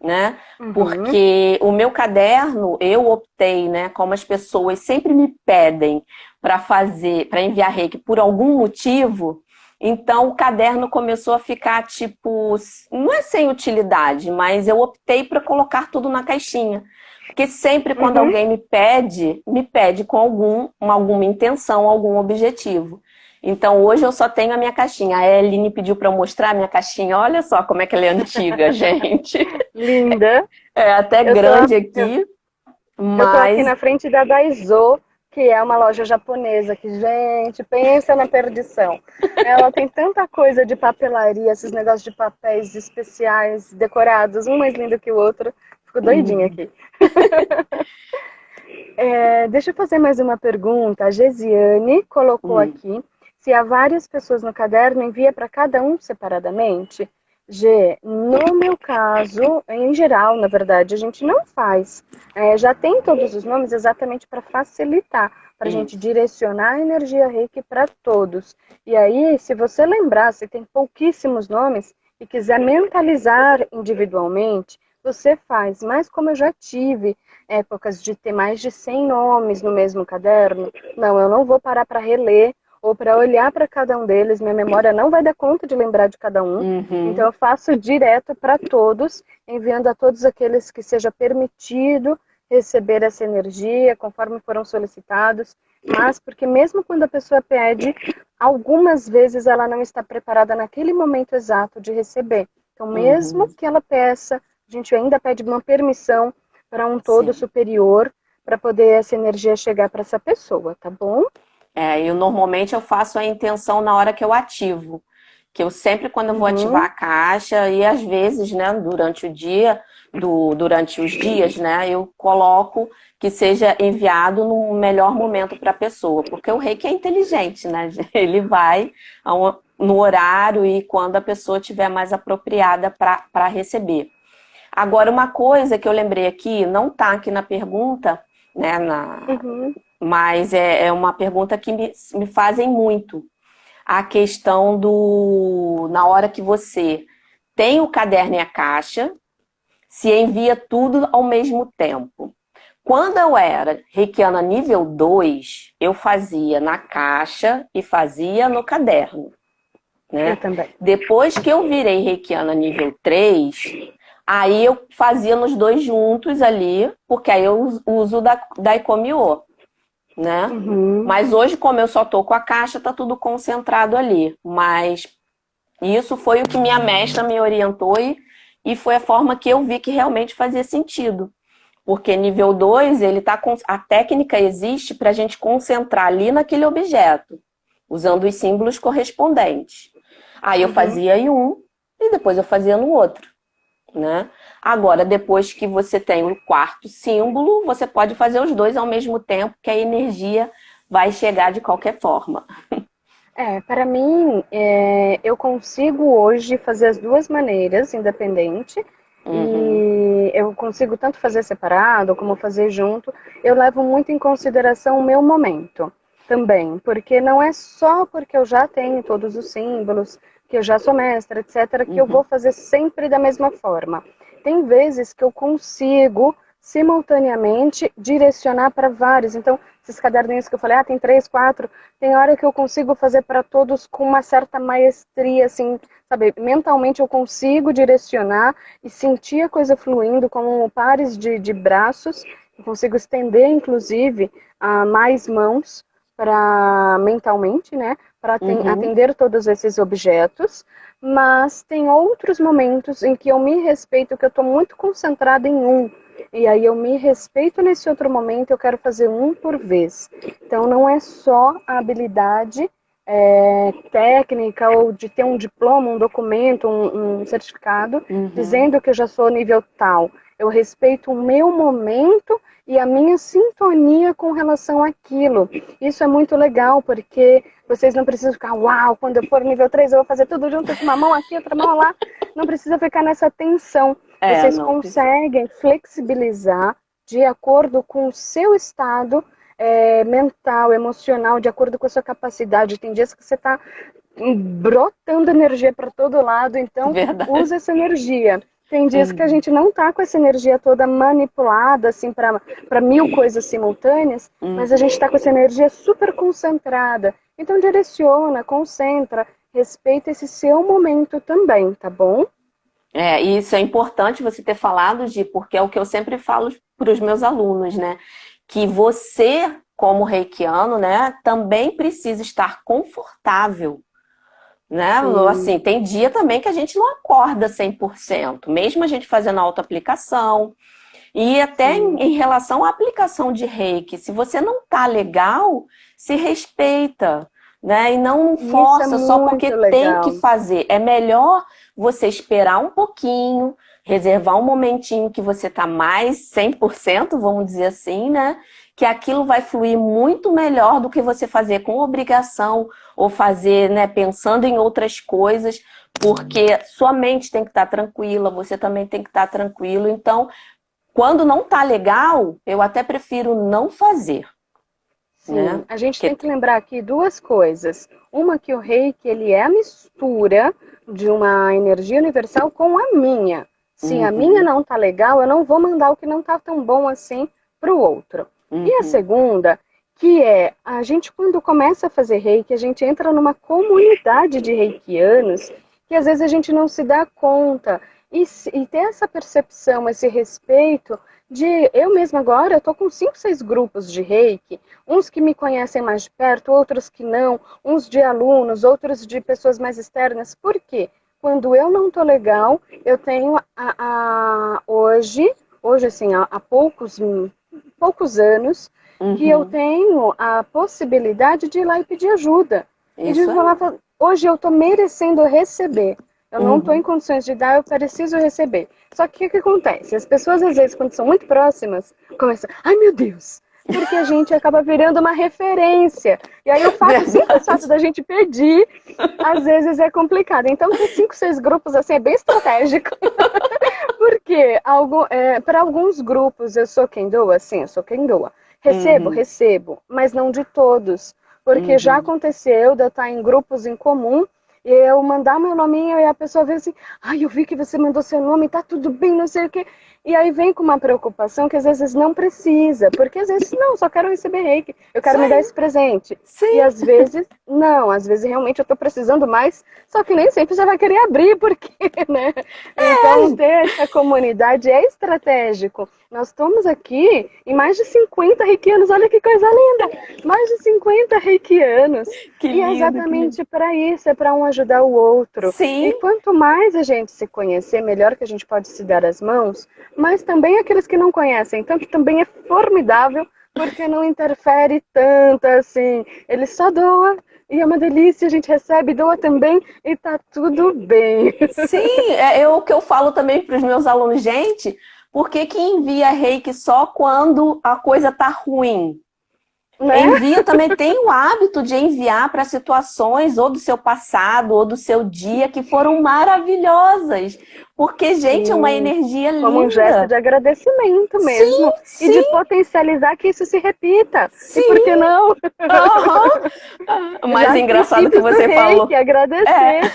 né? Uhum. Porque o meu caderno, eu optei, né, como as pessoas sempre me pedem para fazer, para enviar reiki por algum motivo, então o caderno começou a ficar tipo, não é sem utilidade, mas eu optei para colocar tudo na caixinha. Porque sempre quando alguém me pede com alguma intenção, algum objetivo. Então, hoje eu só tenho a minha caixinha. A Eline pediu para eu mostrar a minha caixinha. Olha só como é que ela é antiga, gente. Linda. É até Eu grande tô, aqui, eu tô aqui mas... na frente da Daiso, que é uma loja japonesa, que, gente, pensa na perdição. Ela tem tanta coisa de papelaria, esses negócios de papéis especiais, decorados, um mais lindo que o outro. Fico doidinha aqui. Deixa eu fazer mais uma pergunta. A Gesiane colocou aqui, se há várias pessoas no caderno, envia para cada um separadamente? G, no meu caso, em geral, na verdade, a gente não faz. Já tem todos os nomes exatamente para facilitar, para a gente Isso. direcionar a energia Reiki para todos. E aí, se você lembrar, se tem pouquíssimos nomes e quiser mentalizar individualmente, você faz. Mas como eu já tive épocas de ter mais de 100 nomes no mesmo caderno, não, eu não vou parar para reler ou para olhar para cada um deles, minha memória não vai dar conta de lembrar de cada um. Então eu faço direto para todos, enviando a todos aqueles que seja permitido receber essa energia, conforme foram solicitados, mas porque mesmo quando a pessoa pede, algumas vezes ela não está preparada naquele momento exato de receber. Então mesmo que ela peça, a gente ainda pede uma permissão para um todo Sim. superior, para poder essa energia chegar para essa pessoa, tá bom? Eu normalmente eu faço a intenção na hora que eu ativo. Que eu sempre, quando eu vou ativar a caixa, e às vezes, né, durante o dia, durante os dias, né, eu coloco que seja enviado no melhor momento para a pessoa. Porque o reiki é inteligente, né? Ele vai no horário e quando a pessoa estiver mais apropriada para receber. Agora, uma coisa que eu lembrei aqui, não está aqui na pergunta, né, mas é uma pergunta que me fazem muito. A questão na hora que você tem o caderno e a caixa, se envia tudo ao mesmo tempo. Quando eu era reikiana nível 2, eu fazia na caixa e fazia no caderno, né? Eu também. Depois que eu virei reikiana nível 3, aí eu fazia nos dois juntos ali, porque aí eu uso da Ikomyo, né? Mas hoje, como eu só tô com a caixa, tá tudo concentrado ali. Mas isso foi o que minha mestra me orientou e foi a forma que eu vi que realmente fazia sentido. Porque nível 2, a técnica existe para a gente concentrar ali naquele objeto, usando os símbolos correspondentes. Aí eu fazia em um e depois eu fazia no outro, né? Agora, depois que você tem o quarto símbolo, você pode fazer os dois ao mesmo tempo, que a energia vai chegar de qualquer forma. Para mim, eu consigo hoje fazer as duas maneiras, independente, e eu consigo tanto fazer separado como fazer junto. Eu levo muito em consideração o meu momento também, porque não é só porque eu já tenho todos os símbolos, que eu já sou mestra, etc., que eu vou fazer sempre da mesma forma. Tem vezes que eu consigo simultaneamente direcionar para vários. Então, esses caderninhos que eu falei, tem 3, 4, tem hora que eu consigo fazer para todos com uma certa maestria, assim, sabe? Mentalmente eu consigo direcionar e sentir a coisa fluindo como pares de braços. Eu consigo estender, inclusive, mais mãos para mentalmente, né? Para atender todos esses objetos. Mas tem outros momentos em que eu me respeito, que eu estou muito concentrada em um. E aí eu me respeito nesse outro momento, eu quero fazer um por vez. Então não é só a habilidade técnica ou de ter um diploma, um documento, um certificado, dizendo que eu já sou nível tal. Eu respeito o meu momento e a minha sintonia com relação àquilo. Isso é muito legal, porque vocês não precisam ficar, uau, quando eu for nível 3 eu vou fazer tudo junto, uma mão aqui, outra mão lá. Não precisa ficar nessa tensão. Vocês conseguem flexibilizar de acordo com o seu estado mental, emocional, de acordo com a sua capacidade. Tem dias que você está brotando energia para todo lado, então usa essa energia. Tem dias que a gente não tá com essa energia toda manipulada, assim, para 1000 coisas simultâneas, mas a gente tá com essa energia super concentrada. Então direciona, concentra, respeita esse seu momento também, tá bom? E isso é importante você ter falado, Gi, porque é o que eu sempre falo para os meus alunos, né? Que você, como reikiano, né, também precisa estar confortável, né? Sim, Assim, tem dia também que a gente não acorda 100%, mesmo a gente fazendo autoaplicação. E até sim. em relação à aplicação de reiki, se você não tá legal, se respeita, né? E não E isso é força só muito porque tem que legal. fazer. É melhor você esperar um pouquinho, reservar um momentinho que você tá mais 100%, vamos dizer assim, né? Que aquilo vai fluir muito melhor do que você fazer com obrigação ou fazer, né, pensando em outras coisas, porque sua mente tem que estar tranquila, você também tem que estar tranquilo. Então, quando não tá legal, eu até prefiro não fazer, Sim, né? a gente tem Porque... que lembrar aqui duas coisas. Uma que o reiki, ele é a mistura de uma energia universal com a minha. Se a minha Uhum, não tá legal, eu não vou mandar o que não tá tão bom assim pro outro. E a uhum, segunda, que é a gente quando começa a fazer reiki, a gente entra numa comunidade de reikianos que às vezes a gente não se dá conta. E ter essa percepção, esse respeito de eu mesma agora, eu tô com 5, 6 grupos de reiki, uns que me conhecem mais de perto, outros que não, uns de alunos, outros de pessoas mais externas. Por quê? Quando eu não tô legal, eu tenho hoje assim, há poucos anos, que eu uhum. tenho a possibilidade de ir lá e pedir ajuda. E de Isso falar, aí. hoje eu estou merecendo receber. Eu não estou em Uhum. condições de dar, eu preciso receber. Só que o que acontece? As pessoas, às vezes, quando são muito próximas, começam, ai meu Deus, porque a gente acaba virando uma referência. E aí o simples fato Verdade. da gente pedir, às vezes é complicado. Então, ter 5, 6 grupos assim é bem estratégico. Porque para alguns grupos eu sou quem doa, sim, eu sou quem doa. Recebo, Uhum, recebo, mas não de todos. Porque já uhum. aconteceu de eu estar em grupos em comum e eu mandar meu nominho e a pessoa vê assim, ai, eu vi que você mandou seu nome, tá tudo bem, não sei o quê. E aí vem com uma preocupação que às vezes não precisa, porque às vezes não, só quero receber reiki, eu Isso quero me dar aí. esse presente. E Sim. às vezes não, às vezes realmente eu estou precisando mais, só que nem sempre você vai querer abrir, porque, né? Então, ter essa comunidade é estratégico. Nós estamos aqui em mais de 50 reikianos, olha que coisa linda! Mais de 50 reikianos. Que E é lindo, que lindo. exatamente para isso, é para um ajudar o outro. E Sim, quanto mais a gente se conhecer, melhor que a gente pode se dar as mãos, mas também aqueles que não conhecem. Então, que também é formidável, porque não interfere tanto assim. Ele só doa, e é uma delícia, a gente recebe, doa também, e tá tudo bem. sim. É o que eu falo também para os meus alunos, gente, por que que envia reiki só quando a coisa tá ruim? Né? Envia também, tem o hábito de enviar para situações ou do seu passado ou do seu dia que foram maravilhosas. Porque, gente, é uma Sim, energia como um gesto linda. de agradecimento Sim, mesmo. E de sim, potencializar que isso se repita. E por que sim. não? Aham. Mas Já é os engraçado que princípios do você reiki, falou. É, agradecer.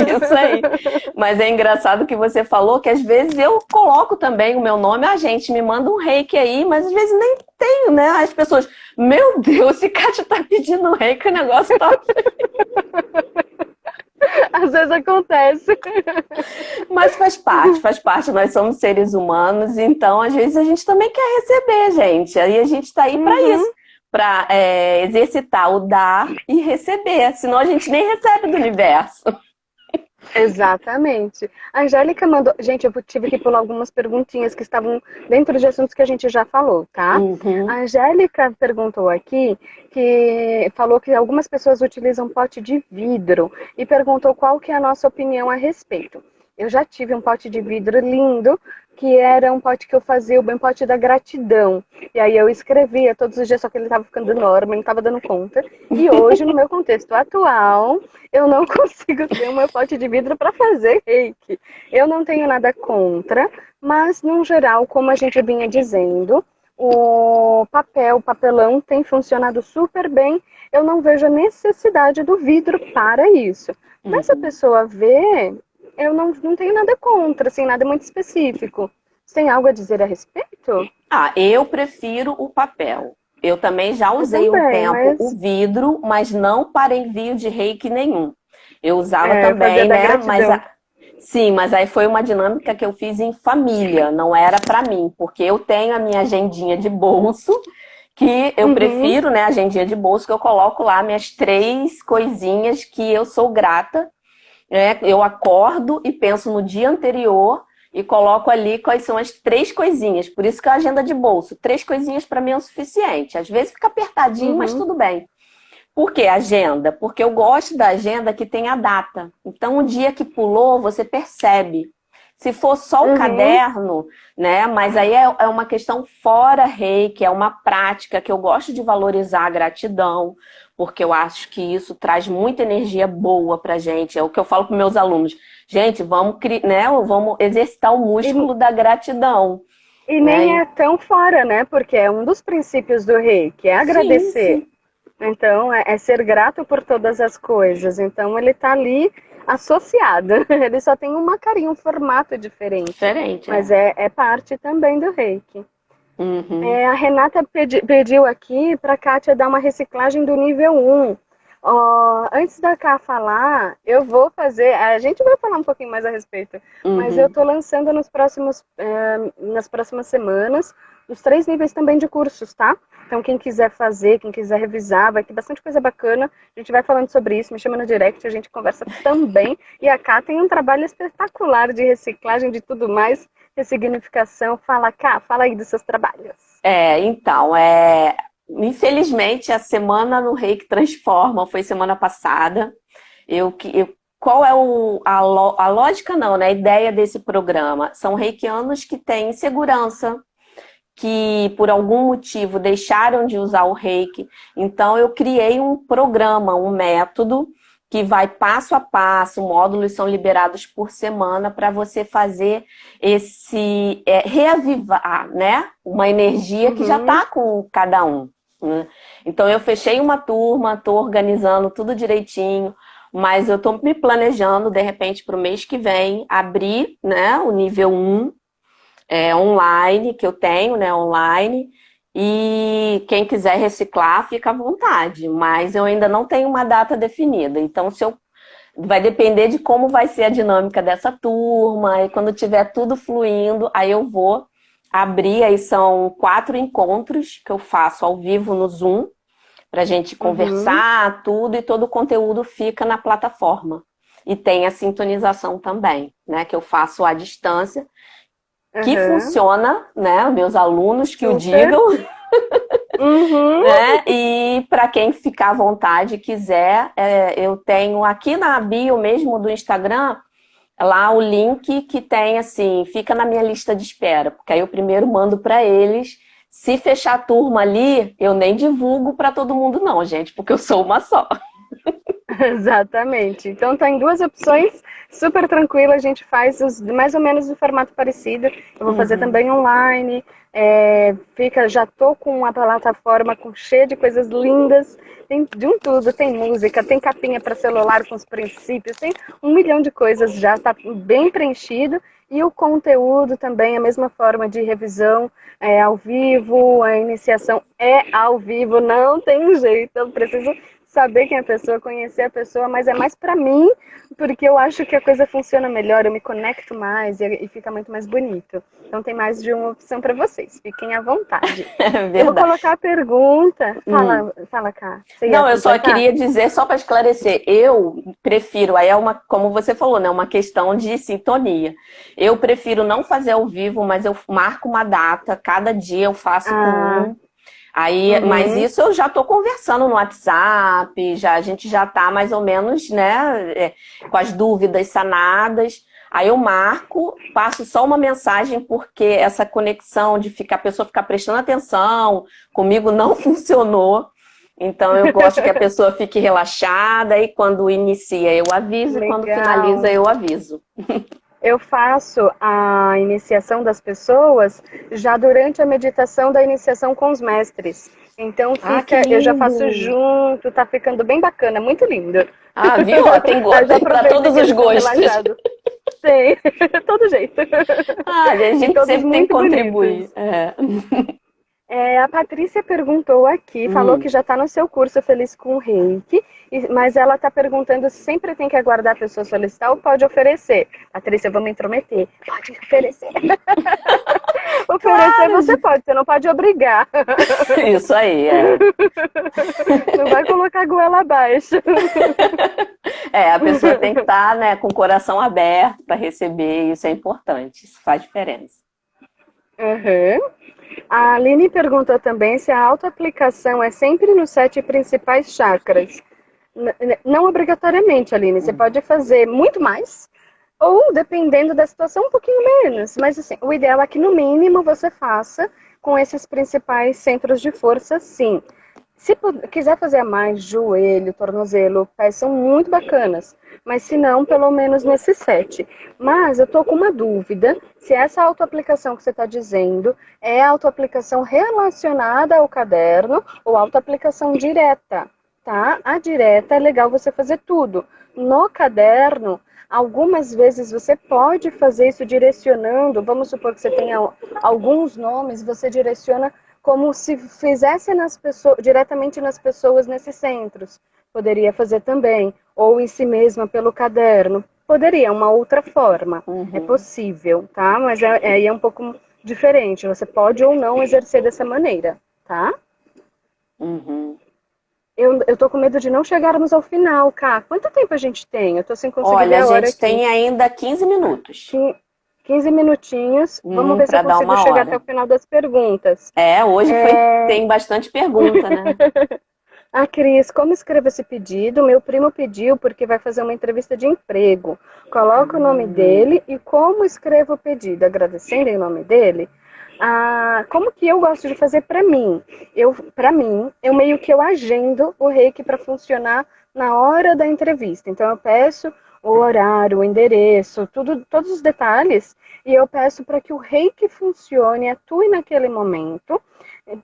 isso aí. Mas é engraçado que você falou que às vezes eu coloco também o meu nome, a gente me manda um reiki aí, mas às vezes nem tenho, né? As pessoas, meu Deus, se Kátia tá pedindo reiki, o negócio tá. Às vezes acontece. Mas faz parte, nós somos seres humanos, então às vezes a gente também quer receber, gente. Aí a gente tá aí para Uhum. isso, para exercitar o dar e receber, senão a gente nem recebe do universo. Exatamente. A Angélica mandou. Gente, eu tive que pular algumas perguntinhas que estavam dentro de assuntos que a gente já falou, tá? A Uhum. Angélica perguntou aqui que falou que algumas pessoas utilizam pote de vidro e perguntou qual que é a nossa opinião a respeito. Eu já tive um pote de vidro lindo, que era um pote que eu fazia, o bem pote da gratidão. E aí eu escrevia todos os dias, só que ele estava ficando enorme, não estava dando conta. E hoje, no meu contexto atual, eu não consigo ter um meu pote de vidro para fazer reiki. Eu não tenho nada contra, mas, no geral, como a gente vinha dizendo, o papelão tem funcionado super bem. Eu não vejo a necessidade do vidro para isso. Mas se a Uhum. pessoa vê, eu não tenho nada contra, assim, nada muito específico. Você tem algo a dizer a respeito? Ah, eu prefiro o papel. Eu também já Eu usei um também, tempo o mas vidro, mas não para envio de reiki nenhum. Eu usava eu fazia também, da né? Mas gratidão. Sim, mas aí foi uma dinâmica que eu fiz em família, não era para mim, porque eu tenho a minha agendinha de bolso, que eu Uhum, prefiro, né, a agendinha de bolso, que eu coloco lá minhas 3 coisinhas que eu sou grata, né? Eu acordo e penso no dia anterior e coloco ali quais são as 3 coisinhas. Por isso que é a agenda de bolso, 3 coisinhas para mim é o suficiente. Às vezes fica apertadinho, mas uhum, tudo bem. Por que agenda? Porque eu gosto da agenda que tem a data. Então, o dia que pulou, você percebe. Se for só o uhum. caderno, né? Mas aí é uma questão fora reiki, é uma prática que eu gosto de valorizar a gratidão, porque eu acho que isso traz muita energia boa pra gente. É o que eu falo para meus alunos. Gente, né? Vamos exercitar o E, músculo da gratidão, e nem né? é tão fora, né? Porque é um dos princípios do rei, que é Sim, agradecer. sim. Então, é ser grato por todas as coisas. Então, ele está ali associado. Ele só tem uma carinha, um formato diferente. Diferente, Mas é. é parte também do reiki. Uhum, A Renata pediu aqui para a Kátia dar uma reciclagem do nível 1. Antes da Ká falar, eu vou fazer. A gente vai falar um pouquinho mais a respeito, mas eu uhum. estou lançando nas próximas semanas os 3 níveis também de cursos, tá? Então, quem quiser fazer, quem quiser revisar, vai ter bastante coisa bacana. A gente vai falando sobre isso, me chama no direct, a gente conversa também. E a Ká tem um trabalho espetacular de reciclagem de tudo mais, ressignificação. Fala, Ká, fala aí dos seus trabalhos. Então, infelizmente a semana no Reiki Transforma foi semana passada. Qual é a lógica não, né? A ideia desse programa? São reikianos que têm insegurança, que por algum motivo deixaram de usar o Reiki. Então eu criei um programa, um método que vai passo a passo, módulos são liberados por semana para você fazer reavivar, né? Uma energia que já Uhum, está com cada um, né? Então eu fechei uma turma, estou organizando tudo direitinho, mas eu estou me planejando, de repente, para o mês que vem, abrir, né, o nível 1 online, que eu tenho, né, online, e quem quiser reciclar, fica à vontade, mas eu ainda não tenho uma data definida. Então, se eu vai depender de como vai ser a dinâmica dessa turma, e quando tiver tudo fluindo, aí eu vou abrir, aí são 4 encontros que eu faço ao vivo no Zoom, para a gente uhum, conversar, tudo, e todo o conteúdo fica na plataforma. E tem a sintonização também, né, que eu faço à distância, que uhum. funciona, né? Meus alunos que o Super. digam, Uhum. né? E para quem ficar à vontade e quiser, eu tenho aqui na bio mesmo do Instagram, lá o link que tem assim, fica na minha lista de espera, porque aí eu primeiro mando para eles. Se fechar a turma ali, eu nem divulgo para todo mundo não, gente, porque eu sou uma só. Exatamente. Então tá em 2 opções, super tranquilo, a gente faz mais ou menos do formato parecido. Eu vou fazer Uhum. também online. Já tô com a plataforma cheia de coisas lindas. Tem de um tudo, tem música, tem capinha para celular com os princípios, tem 1 milhão de coisas já, tá bem preenchido. E o conteúdo também, a mesma forma de revisão, ao vivo, a iniciação é ao vivo, não tem jeito, eu preciso saber quem é a pessoa, conhecer a pessoa, mas é mais pra mim, porque eu acho que a coisa funciona melhor, eu me conecto mais e fica muito mais bonito. Então tem mais de uma opção pra vocês, fiquem à vontade. É Eu vou verdade. colocar a pergunta. Hum. Fala, cá. Você ia Não, eu só completar? queria dizer, só para esclarecer, eu prefiro, aí é como você falou, né, uma questão de sintonia. Eu prefiro não fazer ao vivo, mas eu marco uma data, cada dia eu faço com Ah, um. Aí, mas uhum, isso eu já estou conversando no WhatsApp, a gente já está mais ou menos, né, com as dúvidas sanadas. Aí eu marco, passo só uma mensagem, porque essa conexão de a pessoa ficar prestando atenção, comigo não funcionou. Então eu gosto que a pessoa fique relaxada e quando inicia eu aviso e quando finaliza legal. eu aviso. Eu faço a iniciação das pessoas já durante a meditação da iniciação com os mestres. Então Ah, que eu já faço lindo! junto, tá ficando bem bacana, muito lindo. Ah, viu? Ó, tem, Aí já tem para aproveita todos que os eles estão gostos. relaxados. Tem, todo jeito. Ah, a E gente todos sempre tem que muito contribuir. bonitos. A Patrícia perguntou aqui, falou que já está no seu curso Feliz com Reiki, mas ela está perguntando se sempre tem que aguardar a pessoa solicitar ou pode oferecer. Patrícia, vamos intrometer. Pode oferecer. Oferecer Claro, você pode, você não pode obrigar. isso aí, é. Não vai colocar a goela abaixo. É, a pessoa tem que estar, né, com o coração aberto para receber, isso é importante, isso faz diferença. Uhum. A Aline perguntou também se a autoaplicação é sempre nos 7 principais chakras. Não obrigatoriamente, Aline. Você pode fazer muito mais, ou dependendo da situação, um pouquinho menos. Mas assim, o ideal é que no mínimo você faça com esses principais centros de força, sim. Se quiser fazer a mais, joelho, tornozelo, pés são muito bacanas. Mas se não, pelo menos nesses 7. Mas eu tô com uma dúvida se essa autoaplicação que você está dizendo é autoaplicação relacionada ao caderno ou autoaplicação direta, tá? A direta é legal você fazer tudo. No caderno, algumas vezes você pode fazer isso direcionando, vamos supor que você tenha alguns nomes, você direciona como se fizesse diretamente nas pessoas nesses centros. Poderia fazer também, ou em si mesma pelo caderno. Poderia, uma outra forma. É possível, tá? Mas aí é um pouco diferente. Você pode ou não exercer dessa maneira, tá? Eu tô com medo de não chegarmos ao final, Cá. Quanto tempo a gente tem? Eu tô sem conseguir ver Olha, a a hora gente aqui. tem ainda 15 minutos. 15 minutinhos. Vamos ver se eu Para dar consigo uma chegar até o hora. final das perguntas. É, hoje tem bastante pergunta, né? A Cris, como escrevo esse pedido? Meu primo pediu porque vai fazer uma entrevista de emprego. Coloca o nome dele e como escrevo o pedido? Agradecendo em nome dele? Como que eu gosto de fazer para mim? Para mim, eu meio que eu agendo o Reiki para funcionar na hora da entrevista. Então eu peço o horário, o endereço, todos os detalhes e eu peço para que o Reiki funcione, atue naquele momento,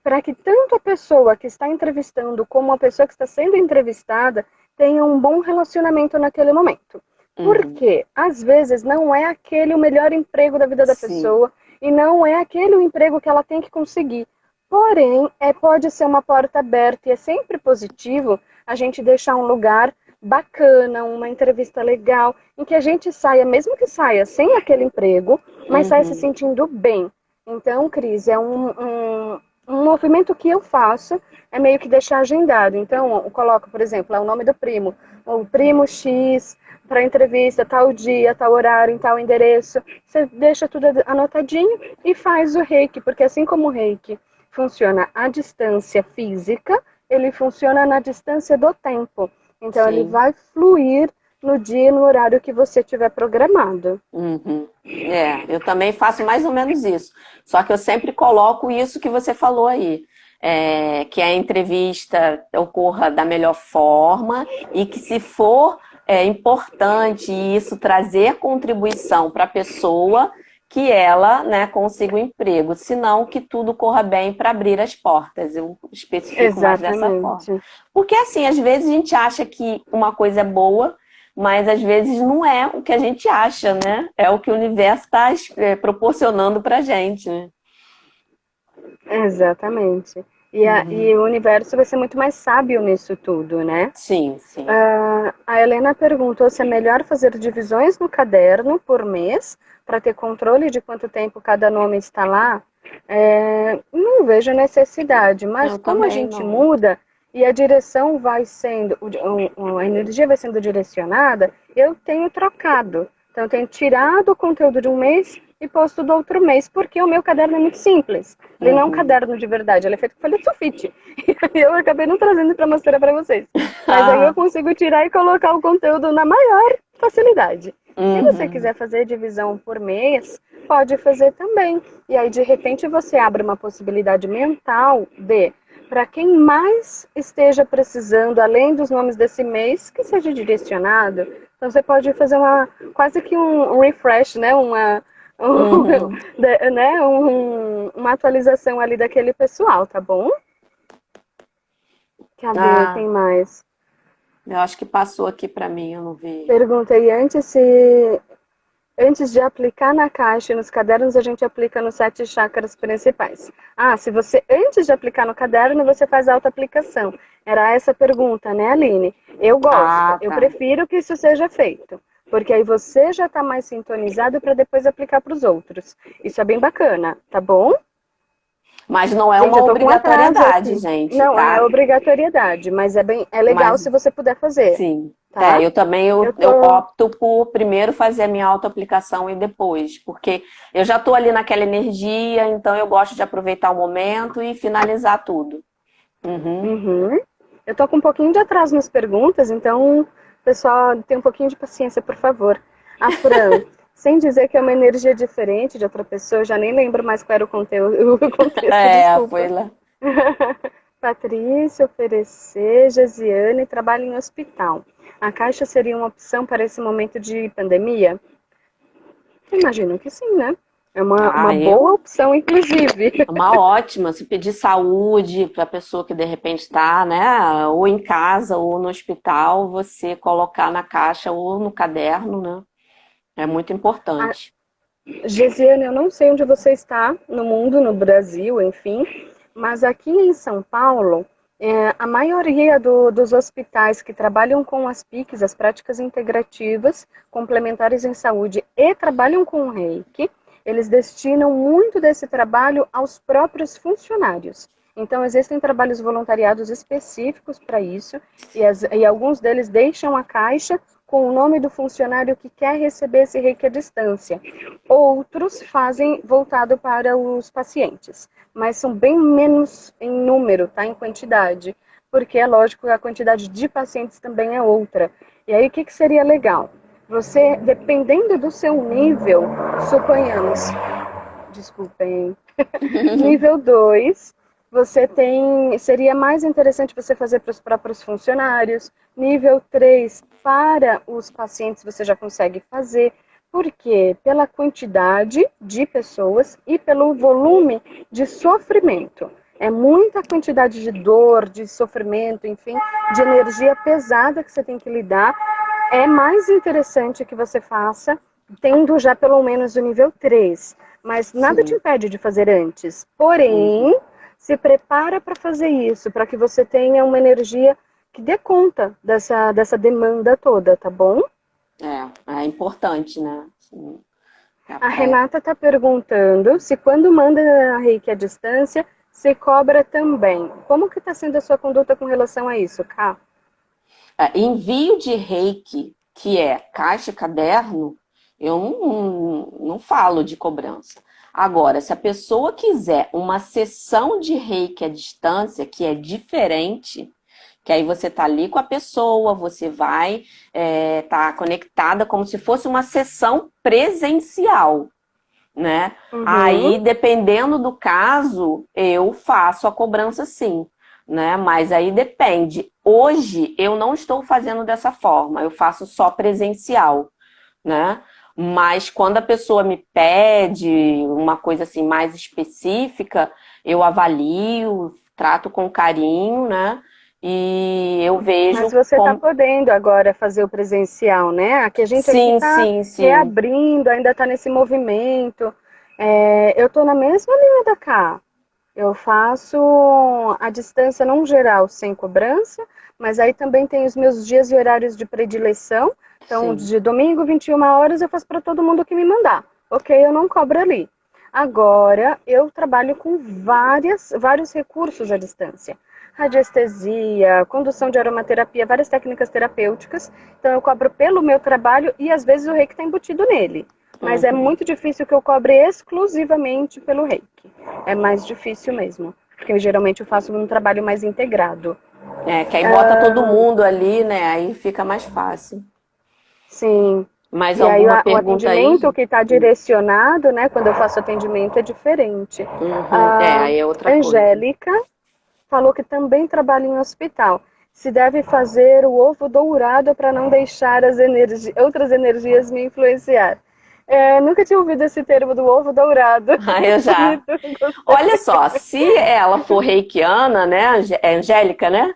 para que tanto a pessoa que está entrevistando como a pessoa que está sendo entrevistada tenham um bom relacionamento naquele momento. Porque às vezes não é aquele o melhor emprego da vida da Sim. pessoa e não é aquele o emprego que ela tem que conseguir. Porém, pode ser uma porta aberta e é sempre positivo a gente deixar um lugar bacana, uma entrevista legal, em que a gente saia, mesmo que saia sem aquele emprego, mas saia se sentindo bem. Então, Cris, é um movimento que eu faço, é meio que deixar agendado. Então, eu coloco, por exemplo, o nome do primo, o primo X, para entrevista, tal dia, tal horário, em tal endereço. Você deixa tudo anotadinho e faz o Reiki, porque assim como o Reiki funciona à distância física, ele funciona na distância do tempo. Então, ele vai fluir no dia e no horário que você tiver programado. Eu também faço mais ou menos isso. Só que eu sempre coloco isso que você falou aí. Que a entrevista ocorra da melhor forma e que se for importante isso trazer contribuição para a pessoa, que ela, né, consiga um emprego. Senão que tudo corra bem para abrir as portas. Eu especifico mais dessa forma. Exatamente. Porque assim, às vezes a gente acha que uma coisa é boa, mas às vezes não é o que a gente acha, né? É o que o universo está proporcionando pra gente, né? Exatamente. E o universo vai ser muito mais sábio nisso tudo, né? Sim, sim. A Helena perguntou se é melhor fazer divisões no caderno por mês para ter controle de quanto tempo cada nome está lá. Não vejo necessidade, mas Eu como a também gente não. muda e a direção vai sendo, a energia vai sendo direcionada, eu tenho trocado. Então, eu tenho tirado o conteúdo de um mês e posto do outro mês, porque o meu caderno é muito simples. Ele não é um caderno de verdade, ele é feito com folha de sulfite. E eu acabei não trazendo para mostrar para vocês. Mas aí eu consigo tirar e colocar o conteúdo na maior facilidade. Se você quiser fazer divisão por mês, pode fazer também. E aí, de repente, você abre uma possibilidade mental para quem mais esteja precisando, além dos nomes desse mês, que seja direcionado. Então, você pode fazer quase que um refresh, né? Uma atualização ali daquele pessoal, tá bom? Cadê? Quem mais? Eu acho que passou aqui para mim, eu não vi. Perguntei antes se Antes de aplicar na caixa e nos cadernos, a gente aplica nos 7 chakras principais. Ah, se você, antes de aplicar no caderno, você faz auto-aplicação. Era essa a pergunta, né, Aline? Eu gosto, Ah, eu tá. prefiro que isso seja feito. Porque aí você já está mais sintonizado para depois aplicar para os outros. Isso é bem bacana, tá bom? Mas não é Gente, uma eu tô com atraso obrigatoriedade, aqui. gente, Não é tá? obrigatoriedade, mas é legal Mas se você puder fazer, sim. tá? Eu também Eu eu tô. opto por primeiro fazer a minha autoaplicação e depois, porque eu já estou ali naquela energia, então eu gosto de aproveitar o momento e finalizar tudo. Uhum. Uhum. Eu tô com um pouquinho de atraso nas perguntas, então, pessoal, tem um pouquinho de paciência, por favor. A Fran, sem dizer que é uma energia diferente de outra pessoa, eu já nem lembro mais qual era o conteúdo, o contexto, Foi desculpa. lá. Patrícia, oferecer, Gesiane, trabalha em hospital. A caixa seria uma opção para esse momento de pandemia? Imagino que sim, né? É uma Ah, boa eu opção, inclusive. É uma ótima, se pedir saúde para a pessoa que de repente está, né, ou em casa ou no hospital, você colocar na caixa ou no caderno, né? É muito A importante. Gesiane, eu não sei onde você está no mundo, no Brasil, enfim, mas aqui em São Paulo, a maioria dos hospitais que trabalham com as PICs, as práticas integrativas complementares em saúde, e trabalham com o Reiki, eles destinam muito desse trabalho aos próprios funcionários. Então, existem trabalhos voluntariados específicos para isso, e alguns deles deixam a caixa com o nome do funcionário que quer receber esse reiki à distância. Outros fazem voltado para os pacientes, mas são bem menos em número, tá? Em quantidade, porque é lógico que a quantidade de pacientes também é outra. E aí, o que seria legal? Você, dependendo do seu nível, suponhamos, desculpem, nível 2, você tem, seria mais interessante você fazer para os próprios funcionários. Nível 3, para os pacientes você já consegue fazer. Por quê? Pela quantidade de pessoas e pelo volume de sofrimento. É muita quantidade de dor, de sofrimento, enfim, de energia pesada que você tem que lidar. É mais interessante que você faça tendo já pelo menos o nível 3, mas nada te Sim. impede de fazer antes. Uhum. Porém, se prepara para fazer isso, para que você tenha uma energia que dê conta dessa demanda toda, tá bom? É importante, né? Sim. A Renata está perguntando se quando manda a Reiki à distância, se cobra também. Como que está sendo a sua conduta com relação a isso, Ká? Envio de reiki, que é caixa e caderno, eu não falo de cobrança. Agora, se a pessoa quiser uma sessão de reiki à distância, que é diferente, que aí você tá ali com a pessoa, você vai tá conectada como se fosse uma sessão presencial, né? Uhum. Aí, dependendo do caso, eu faço a cobrança sim, né? Mas aí depende. Hoje eu não estou fazendo dessa forma, eu faço só presencial, né? Mas quando a pessoa me pede uma coisa assim mais específica, eu avalio, trato com carinho, né? E eu Mas vejo você está como. podendo agora fazer o presencial, né? Aqui a gente aqui Sim, está sim, sim. reabrindo, ainda está nesse movimento. Eu estou na mesma linha da cá. Eu faço a distância não geral sem cobrança, mas aí também tem os meus dias e horários de predileção. Então, Sim. de domingo, 21 horas, eu faço para todo mundo que me mandar. Ok, eu não cobro ali. Agora, eu trabalho com vários recursos à distância. Radiestesia, condução de aromaterapia, várias técnicas terapêuticas. Então, eu cobro pelo meu trabalho e às vezes o reiki está embutido nele. Mas é Uhum. muito difícil que eu cobre exclusivamente pelo reiki. É mais difícil mesmo. Porque geralmente eu faço um trabalho mais integrado. Que aí bota todo mundo ali, né? Aí fica mais fácil. Sim. Mais E aí alguma o pergunta atendimento aí? que está direcionado, né? Quando eu faço atendimento é diferente. Uhum. A Aí é outra coisa. Angélica falou que também trabalha em hospital. Se deve fazer o ovo dourado para não deixar as outras energias me influenciar. Nunca tinha ouvido esse termo do ovo dourado. Aí eu já. Bonito, gostei. Olha só, se ela for reikiana, né? É Angélica, né?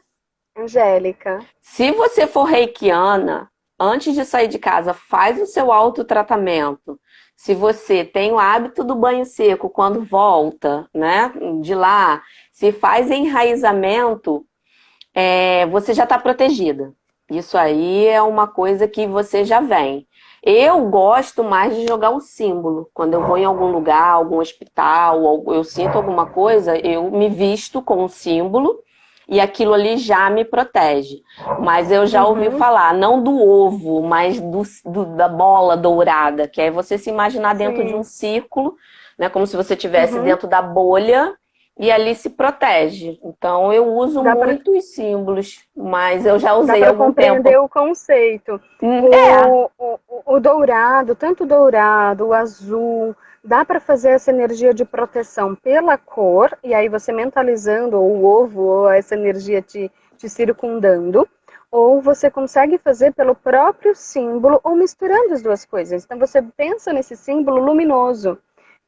Angélica. Se você for reikiana antes de sair de casa, faz o seu autotratamento. Se você tem o hábito do banho seco quando volta, né, de lá, se faz enraizamento, você já está protegida. Isso aí é uma coisa que você já vem. Eu gosto mais de jogar um símbolo. Quando eu vou em algum lugar, algum hospital, ou eu sinto alguma coisa, eu me visto com um símbolo e aquilo ali já me protege. Mas eu já ouvi falar, não do ovo, mas da bola dourada, que é você se imaginar dentro de um círculo, né, como se você estivesse dentro da bolha, e ali se protege. Então, eu uso muitos símbolos, mas eu já usei há algum tempo. Dá para compreender o conceito. O dourado, tanto o dourado, o azul, dá para fazer essa energia de proteção pela cor, e aí você mentalizando ou o ovo, ou essa energia te circundando, ou você consegue fazer pelo próprio símbolo, ou misturando as duas coisas. Então, você pensa nesse símbolo luminoso,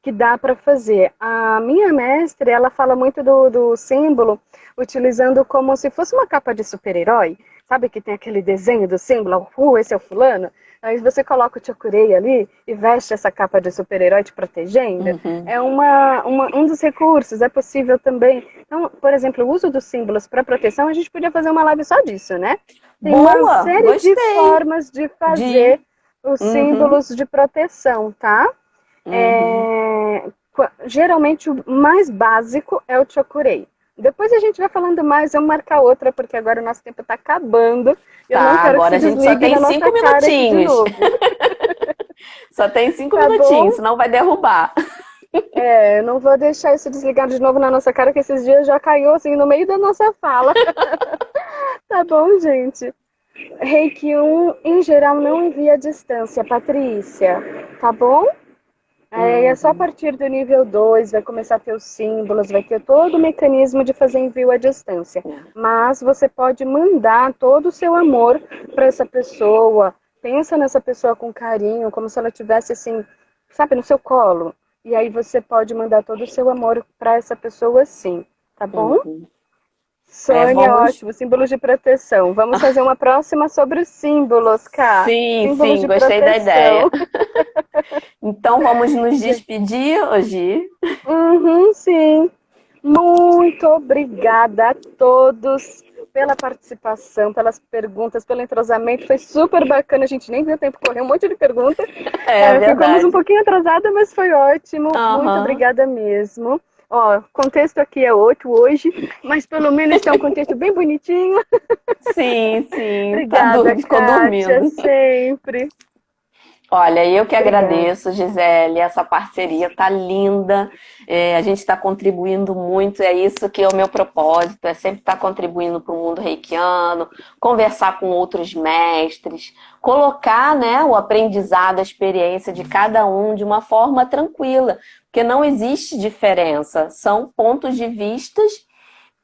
que dá para fazer. A minha mestre, ela fala muito do símbolo, utilizando como se fosse uma capa de super-herói. Sabe que tem aquele desenho do símbolo, esse é o fulano? Aí você coloca o chokurei ali e veste essa capa de super-herói te protegendo. É um dos recursos, é possível também. Então, por exemplo, o uso dos símbolos para proteção, a gente podia fazer uma live só disso, né? Tem uma série de formas de fazer os símbolos de proteção, tá? Geralmente o mais básico é o chokurei. Depois a gente vai falando mais, vamos marcar outra, porque agora o nosso tempo está acabando. Eu não quero agora que a gente só tem 5 minutinhos. Só tem 5 minutinhos, senão vai derrubar. Eu não vou deixar isso desligado de novo na nossa cara, que esses dias já caiu assim no meio da nossa fala. Tá bom, gente? Reiki 1, em geral, não envia a distância, Patrícia. Tá bom? É só a partir do nível 2, vai começar a ter os símbolos, vai ter todo o mecanismo de fazer envio à distância. Mas você pode mandar todo o seu amor para essa pessoa. Pensa nessa pessoa com carinho, como se ela estivesse assim, sabe, no seu colo. E aí você pode mandar todo o seu amor para essa pessoa sim, tá bom? Sônia, ótimo, símbolos de proteção. Vamos fazer uma próxima sobre os símbolos, Ká. Sim, gostei da ideia. Então vamos nos despedir hoje. Sim. Muito obrigada a todos pela participação, pelas perguntas, pelo entrosamento. Foi super bacana, a gente nem viu o tempo correr, um monte de perguntas. Ficamos um pouquinho atrasada, mas foi ótimo. Muito obrigada mesmo. Ó, o contexto aqui é outro hoje, mas pelo menos é um contexto bem bonitinho. Sim. Obrigada, ficou dormindo. Sempre. Olha, eu que agradeço, Gisele, essa parceria tá linda, a gente está contribuindo muito, é isso que é o meu propósito, é sempre estar contribuindo para o mundo reikiano, conversar com outros mestres, colocar, né, o aprendizado, a experiência de cada um de uma forma tranquila, porque não existe diferença, são pontos de vistas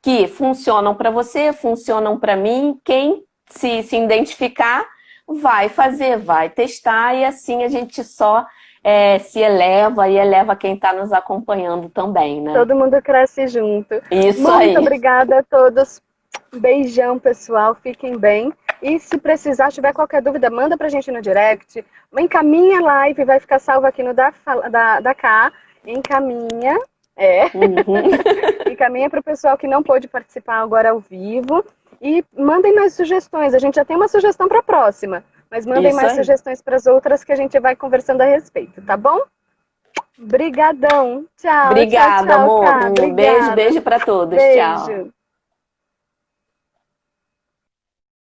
que funcionam para você, funcionam para mim, quem se identificar vai fazer, vai testar e assim a gente só se eleva e eleva quem está nos acompanhando também, né? Todo mundo cresce junto. Isso aí. Muito obrigada a todos. Beijão, pessoal. Fiquem bem. E se precisar, tiver qualquer dúvida, manda pra gente no direct. Encaminha a live, vai ficar salva aqui no da Cá. Encaminha. Encaminha para o pessoal que não pôde participar agora ao vivo. E mandem mais sugestões. A gente já tem uma sugestão para a próxima. Mas mandem mais sugestões para as outras que a gente vai conversando a respeito, tá bom? Brigadão. Tchau. Obrigada, tchau, amor. Ká. Beijo para todos. Beijo. Tchau.